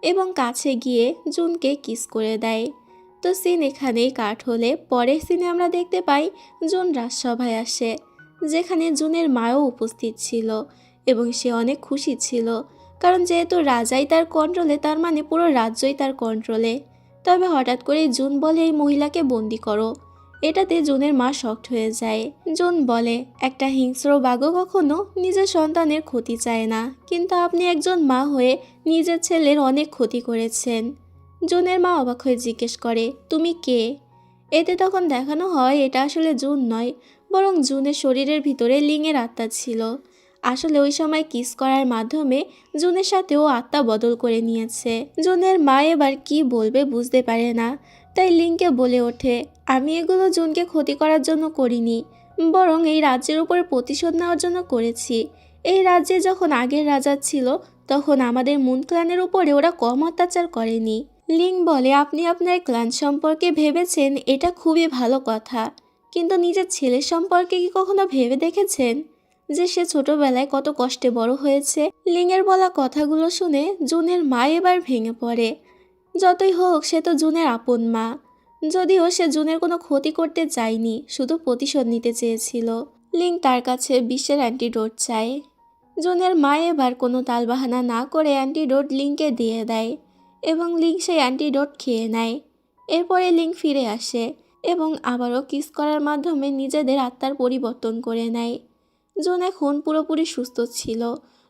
এবং কাছে গিয়ে জুনকে কিস করে দেয়। তো সিন এখানেই কাট হলে পরের সিনে আমরা দেখতে পাই জুন রাজসভায় আসে, যেখানে জুনের মাও উপস্থিত ছিল এবং সে অনেক খুশি ছিল, কারণ যেহেতু রাজাই তার কন্ট্রোলে তার মানে পুরো রাজ্যই তার কন্ট্রোলে। তবে হঠাৎ করে জুন বলে, এই মহিলাকে বন্দি করো। এটাতে জুনের মা শকড হয়ে যায়। জুন বলে, একটা হিংস্র বাঘও কখনো নিজের সন্তানের ক্ষতি চায় না, কিন্তু আপনি একজন মা হয়ে নিজের ছেলের অনেক ক্ষতি করেছেন। জুনের মা অবাক হয়ে জিজ্ঞেস করে, তুমি কে? এতে তখন দেখানো হয় এটা আসলে জুন নয়, বরং জুনের শরীরের ভিতরে লিংয়ের আত্মা ছিল। আসলে ওই সময় কিস করার মাধ্যমে জুনের সাথেও আত্মা বদল করে নিয়েছে। জুনের মা এবার কি বলবে বুঝতে পারে না, তাই লিংকে বলে ওঠে, আমি এগুলো জুনকে ক্ষতি করার জন্য করিনি, বরং এই রাজ্যের উপরে প্রতিশোধ নেওয়ার জন্য করেছি। এই রাজ্যে যখন আগের রাজা ছিল তখন আমাদের মুন ক্ল্যানের উপরে ওরা কম অত্যাচার করেনি। লিং বলে, আপনি আপনার ক্ল্যান সম্পর্কে ভেবেছেন, এটা খুবই ভালো কথা, কিন্তু নিজের ছেলের সম্পর্কে কি কখনো ভেবে দেখেছেন যে সে ছোটবেলায় কত কষ্টে বড় হয়েছে? লিংয়ের বলা কথাগুলো শুনে জুনের মা এবার ভেঙে পড়ে। যতই হোক সে তো জুনের আপন মা, যদিও সে জুনের কোনো ক্ষতি করতে চায়নি, শুধু প্রতিশোধ নিতে চেয়েছিল। লিং তার কাছে বিষের অ্যান্টিডোট চায়। জুনের মা এবার কোনো তালবাহানা না করে অ্যান্টিডোট লিংকে দিয়ে দেয় এবং লিং সেই অ্যান্টিডোট খেয়ে নেয়। এরপরে লিং ফিরে আসে এবং আবারও কিস করার মাধ্যমে নিজেদের আত্মার পরিবর্তন করে নেয়। জুন এখন পুরোপুরি সুস্থ ছিল,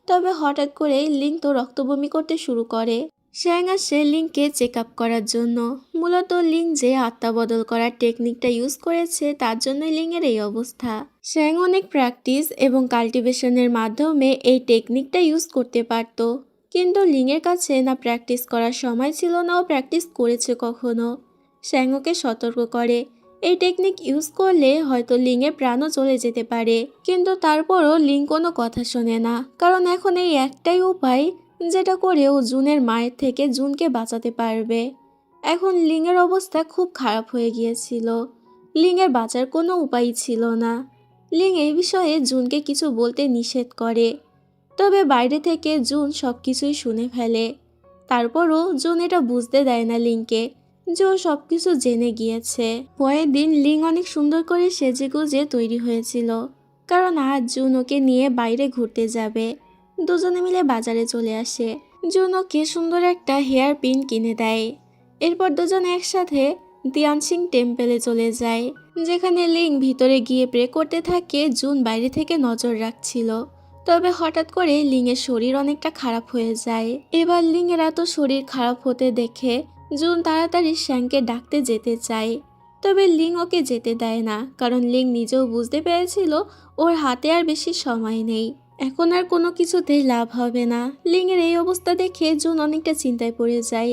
তবে হঠাৎ করে লিং তো রক্তবমি করতে শুরু করে। শ্যাং আসে লিংকে চেক আপ করার জন্য। মূলত লিং যে আত্মা বদল করার টেকনিকটা ইউজ করেছে তার জন্যই লিংয়ের এই অবস্থা। শ্যাং অনেক প্র্যাকটিস এবং কাল্টিভেশনের মাধ্যমে এই টেকনিকটা ইউজ করতে পারত, কিন্তু লিংয়ের কাছে না প্র্যাকটিস করার সময় ছিল না ও প্র্যাকটিস করেছে কখনো। শ্যাং ওকে সতর্ক করে, এই টেকনিক ইউজ করলে হয়তো লিংয়ের প্রাণও চলে যেতে পারে, কিন্তু তারপরও লিং কোনো কথা শোনে না, কারণ এখন এই একটাই উপায় যেটা করেও জুনের মায়ের থেকে জুনকে বাঁচাতে পারবে। এখন লিংয়ের অবস্থা খুব খারাপ হয়ে গিয়েছিল। লিংয়ের বাঁচার কোনো উপায় ছিল না। লিং এই বিষয়ে জুনকে কিছু বলতে নিষেধ করে, তবে বাইরে থেকে জুন সব কিছুই শুনে ফেলে। তারপরও জুন এটা বুঝতে দেয় না লিংকে যে ও সব কিছু জেনে গিয়েছে। পরের দিন লিং অনেক সুন্দর করে সেজেগুজে তৈরি হয়েছিল, কারণ আজ জুন ওকে নিয়ে বাইরে ঘুরতে যাবে। দুজনে মিলে বাজারে চলে আসে। জুন ওকে সুন্দর একটা হেয়ার পিন কিনে দেয়। এরপর দুজনে একসাথে দিয়ানসিং টেম্পেলে চলে যায়, যেখানে লিং ভিতরে গিয়ে প্রে করতে থাকে। জুন বাইরে থেকে নজর রাখছিল, তবে হঠাৎ করে লিংয়ের শরীর অনেকটা খারাপ হয়ে যায়। এবার লিংয়ের এত শরীর খারাপ হতে দেখে জুন তাড়াতাড়ি শ্যাংকে ডাকতে যেতে চায়, তবে লিং ওকে যেতে দেয় না, কারণ লিং নিজেও বুঝতে পেরেছিল ওর হাতে আর বেশি সময় নেই। এখন আর কোনো কিছুতেই লাভ হবে না। লিংয়ের এই অবস্থা দেখে জুন অনেকটা চিন্তায় পড়ে যায়,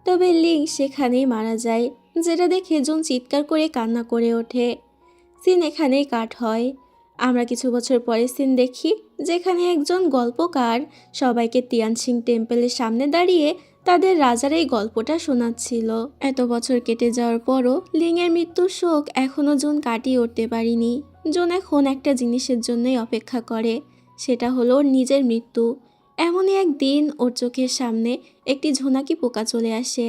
তবে লিং সেখানেই মারা যায়, যেটা দেখে জুন চিৎকার করে কান্না করে ওঠে। সিন এখানেই কাট হয়। আমরা কিছু বছর পরে সিন দেখি, যেখানে একজন গল্পকার সবাইকে তিয়ানসিং টেম্পলের সামনে দাঁড়িয়ে তাদের রাজার এই গল্পটা শোনাচ্ছিল। এত বছর কেটে যাওয়ার পরও লিংয়ের মৃত্যুর শোক এখনও জুন কাটিয়ে উঠতে পারিনি। জুন এখন একটা জিনিসের জন্যই অপেক্ষা করে, সেটা হলো ওর নিজের মৃত্যু। এমনই একদিন ওর চোখের সামনে একটি ঝোনাকি পোকা চলে আসে।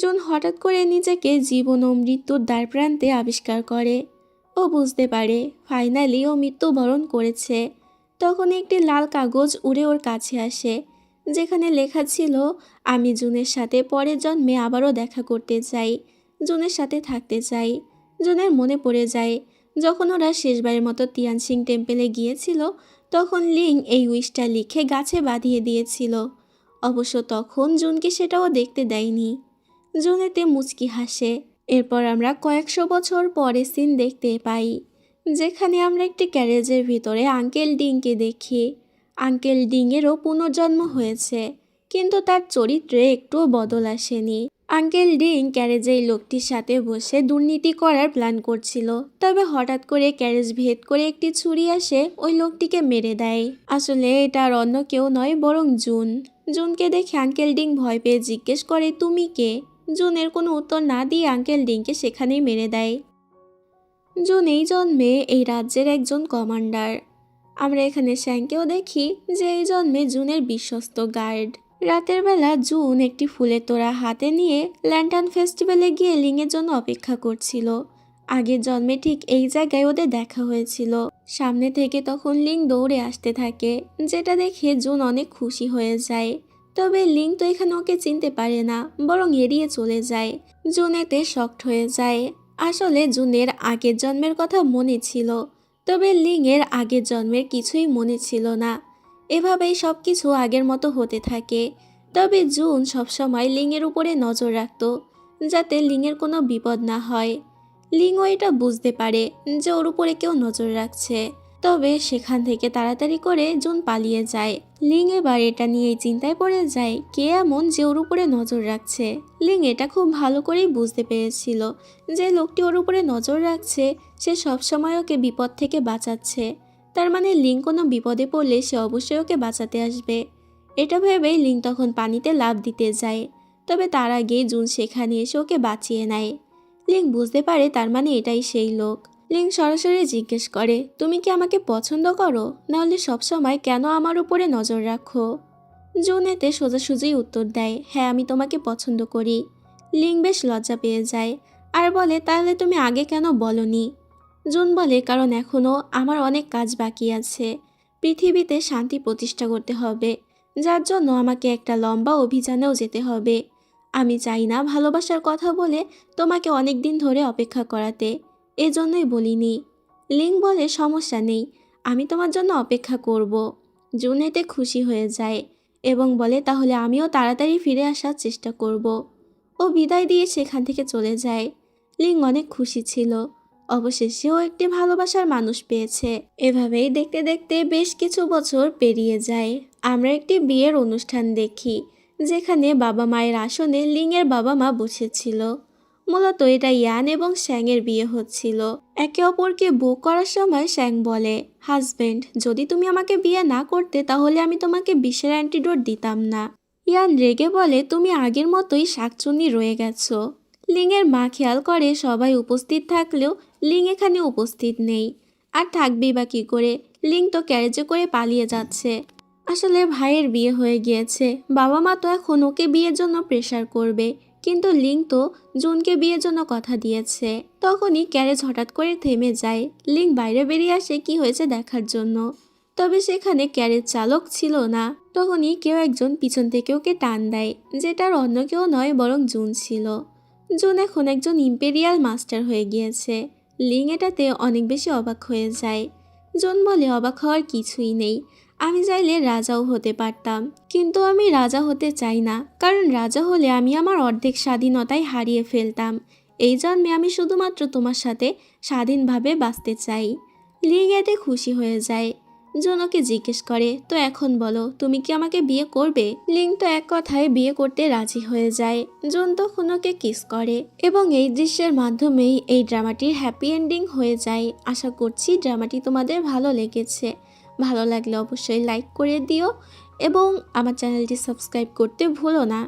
জুন হঠাৎ করে নিজেকে জীবন ও মৃত্যুর দ্বারপ্রান্তে আবিষ্কার করে। ও বুঝতে পারে ফাইনালি ও মৃত্যুবরণ করেছে। তখন একটি লাল কাগজ উড়ে ওর কাছে আসে, যেখানে লেখা ছিল, আমি জুনের সাথে পরের জন্মে আবারও দেখা করতে চাই, জুনের সাথে থাকতে চাই। জুনের মনে পড়ে যায় যখন ওরা শেষবারের মতো তিয়ানসিং টেম্পেলে গিয়েছিল, তখন লিং এই উইশটা লিখে গাছে বাঁধিয়ে দিয়েছিল। অবশ্য তখন জুনকে সেটাও দেখতে দেয়নি। জুন এতে মুচকি হাসে। এরপর আমরা কয়েকশো বছর পরে সিন দেখতে পাই, যেখানে আমরা একটি ক্যারেজের ভিতরে আঙ্কেল ডিংকে দেখি। আঙ্কেল ডিংয়েরও পুনর্জন্ম হয়েছে, কিন্তু তার চরিত্রে একটুও বদল আসেনি। আঙ্কেল ডিং ক্যারেজে এই লোকটির সাথে বসে দুর্নীতি করার প্ল্যান করছিল, তবে হঠাৎ করে ক্যারেজ ভেদ করে একটি ছুরি আসে ওই লোকটিকে মেরে দেয়। আসলে এটা আর অন্য কেউ নয়, বরং জুন। জুনকে দেখে আঙ্কেল ডিং ভয় পেয়ে জিজ্ঞেস করে, তুমি কে? জুনের কোনো উত্তর না দিয়ে আঙ্কেল ডিংকে সেখানেই মেরে দেয়। জুন এই জন্মে এই রাজ্যের একজন কমান্ডার। আমরা এখানে শ্যাংকেও দেখি, যে এই জন্মে জুনের বিশ্বস্ত গার্ড। রাতের বেলা জুন একটি ফুলের তোড়া হাতে নিয়ে ল্যান্টার্ন ফেস্টিভ্যালে গিয়ে লিংয়ের জন্য অপেক্ষা করছিল। আগের জন্মে ঠিক এই জায়গায় ওদের দেখা হয়েছিল। সামনে থেকে তখন লিং দৌড়ে আসতে থাকে, যেটা দেখে জুন অনেক খুশি হয়ে যায়। তবে লিং তো এখানে ওকে চিনতে পারে না, বরং এড়িয়ে চলে যায়। জুন এতে শকড হয়ে যায়। আসলে জুনের আগের জন্মের কথা মনে ছিল, তবে লিংয়ের আগের জন্মের কিছুই মনে ছিল না। এভাবেই সব কিছু আগের মতো হতে থাকে। তবে জুন সবসময় লিংয়ের উপরে নজর রাখত, যাতে লিংয়ের কোনো বিপদ না হয়। লিংও এটা বুঝতে পারে যে ওর উপরে কেউ নজর রাখছে, তবে সেখান থেকে তাড়াতাড়ি করে জুন পালিয়ে যায়। লিং এবার এটা নিয়েই চিন্তায় পড়ে যায়, কে এমন যে ওর উপরে নজর রাখছে। লিং এটা খুব ভালো করেই বুঝতে পেরেছিল যে লোকটি ওর উপরে নজর রাখছে সে সবসময় ওকে বিপদ থেকে বাঁচাচ্ছে। তার মানে লিং কোনো বিপদে পড়লে সে অবশ্যই ওকে বাঁচাতে আসবে। এটা ভেবেই লিং তখন পানিতে লাফ দিতে যায়, তবে তার আগে জুন সেখানে এসে ওকে বাঁচিয়ে নেয়। লিং বুঝতে পারে তার মানে এটাই সেই লোক। লিং সরাসরি জিজ্ঞেস করে, তুমি কি আমাকে পছন্দ করো? নাহলে সবসময় কেন আমার উপরে নজর রাখো? জুন এতে সোজাসুজি উত্তর দেয়, হ্যাঁ আমি তোমাকে পছন্দ করি। লিং বেশ লজ্জা পেয়ে যায় আর বলে, তাহলে তুমি আগে কেন বলনি? জুন বলে, কারণ এখনও আমার অনেক কাজ বাকি আছে। পৃথিবীতে শান্তি প্রতিষ্ঠা করতে হবে, যার জন্য আমাকে একটা লম্বা অভিযানেও যেতে হবে। আমি চাই না ভালোবাসার কথা বলে তোমাকে অনেক দিন ধরে অপেক্ষা করাতে, এজন্যই বলিনি। লিং বলে, সমস্যা নেই, আমি তোমার জন্য অপেক্ষা করব। জুন এতে খুশি হয়ে যায় এবং বলে, তাহলে আমিও তাড়াতাড়ি ফিরে আসার চেষ্টা করব। ও বিদায় দিয়ে সেখান থেকে চলে যায়। লিং অনেক খুশি ছিল, অবশেষেও একটি ভালোবাসার মানুষ পেয়েছে। এভাবেই দেখতে দেখতে বেশ কিছু বছর পেরিয়ে যায়। আমরা একটি বিয়ের অনুষ্ঠান দেখি, যেখানে বাবা মায়ের আসনে লিংয়ের বাবা মা বসেছিল। মূলত এটা ইয়ান এবং শ্যাংয়ের বিয়ে হচ্ছিল। একে অপরকে বুক করার সময় শ্যাং বলে, হাজবেন্ড, যদি তুমি আমাকে বিয়ে না করতে তাহলে আমি তোমাকে বিষের অ্যান্টিডোট দিতাম না। ইয়ান রেগে বলে, তুমি আগের মতোই শাকচুন্নি রয়ে গেছো। লিংয়ের মা খেয়াল করে সবাই উপস্থিত থাকলেও লিং এখানে উপস্থিত নেই। আর থাকবেই বা কী করে, লিং তো ক্যারেজে করে পালিয়ে যাচ্ছে। আসলে ভাইয়ের বিয়ে হয়ে গিয়েছে, বাবা মা তো এখন ওকে বিয়ের জন্য প্রেশার করবে, কিন্তু লিং তো জুনকে বিয়ের জন্য কথা দিয়েছে। তখনই ক্যারেজ হঠাৎ করে থেমে যায়। লিং বাইরে বেরিয়ে আসে কি হয়েছে দেখার জন্য, তবে সেখানে ক্যারেজ চালক ছিল না। তখনই কেউ একজন পিছন থেকে ওকে টান দেয়, যেটার অন্য কেউ নয় বরং জুন ছিল। জুন এখন একজন ইম্পেরিয়াল মাস্টার হয়ে গিয়েছে। লিং এটাতে অনেক বেশি অবাক হয়ে যায়। জুন বলে, অবাক হওয়ার কিছুই নেই, আমি চাইলে রাজাও হতে পারতাম, কিন্তু আমি রাজা হতে চাই না, কারণ রাজা হলে আমি আমার অর্ধেক স্বাধীনতাই হারিয়ে ফেলতাম। এই জন্মে আমি শুধুমাত্র তোমার সাথে স্বাধীনভাবে বাঁচতে চাই। লিং এতে খুশি হয়ে যায়। জুন ওকে জিজ্ঞেস করে, তো এখন বলো, তুমি কি আমাকে বিয়ে করবে? লিং তো এক কথায় বিয়ে করতে রাজি হয়ে যায়। জুন তখন ওকে কিস করে এবং এই দৃশ্যের মাধ্যমেই এই ড্রামাটির হ্যাপি এন্ডিং হয়ে যায়। আশা করছি ড্রামাটি তোমাদের ভালো লেগেছে। ভালো লাগলে অবশ্যই লাইক করে দিও এবং আমার চ্যানেলটি সাবস্ক্রাইব করতে ভুলো না।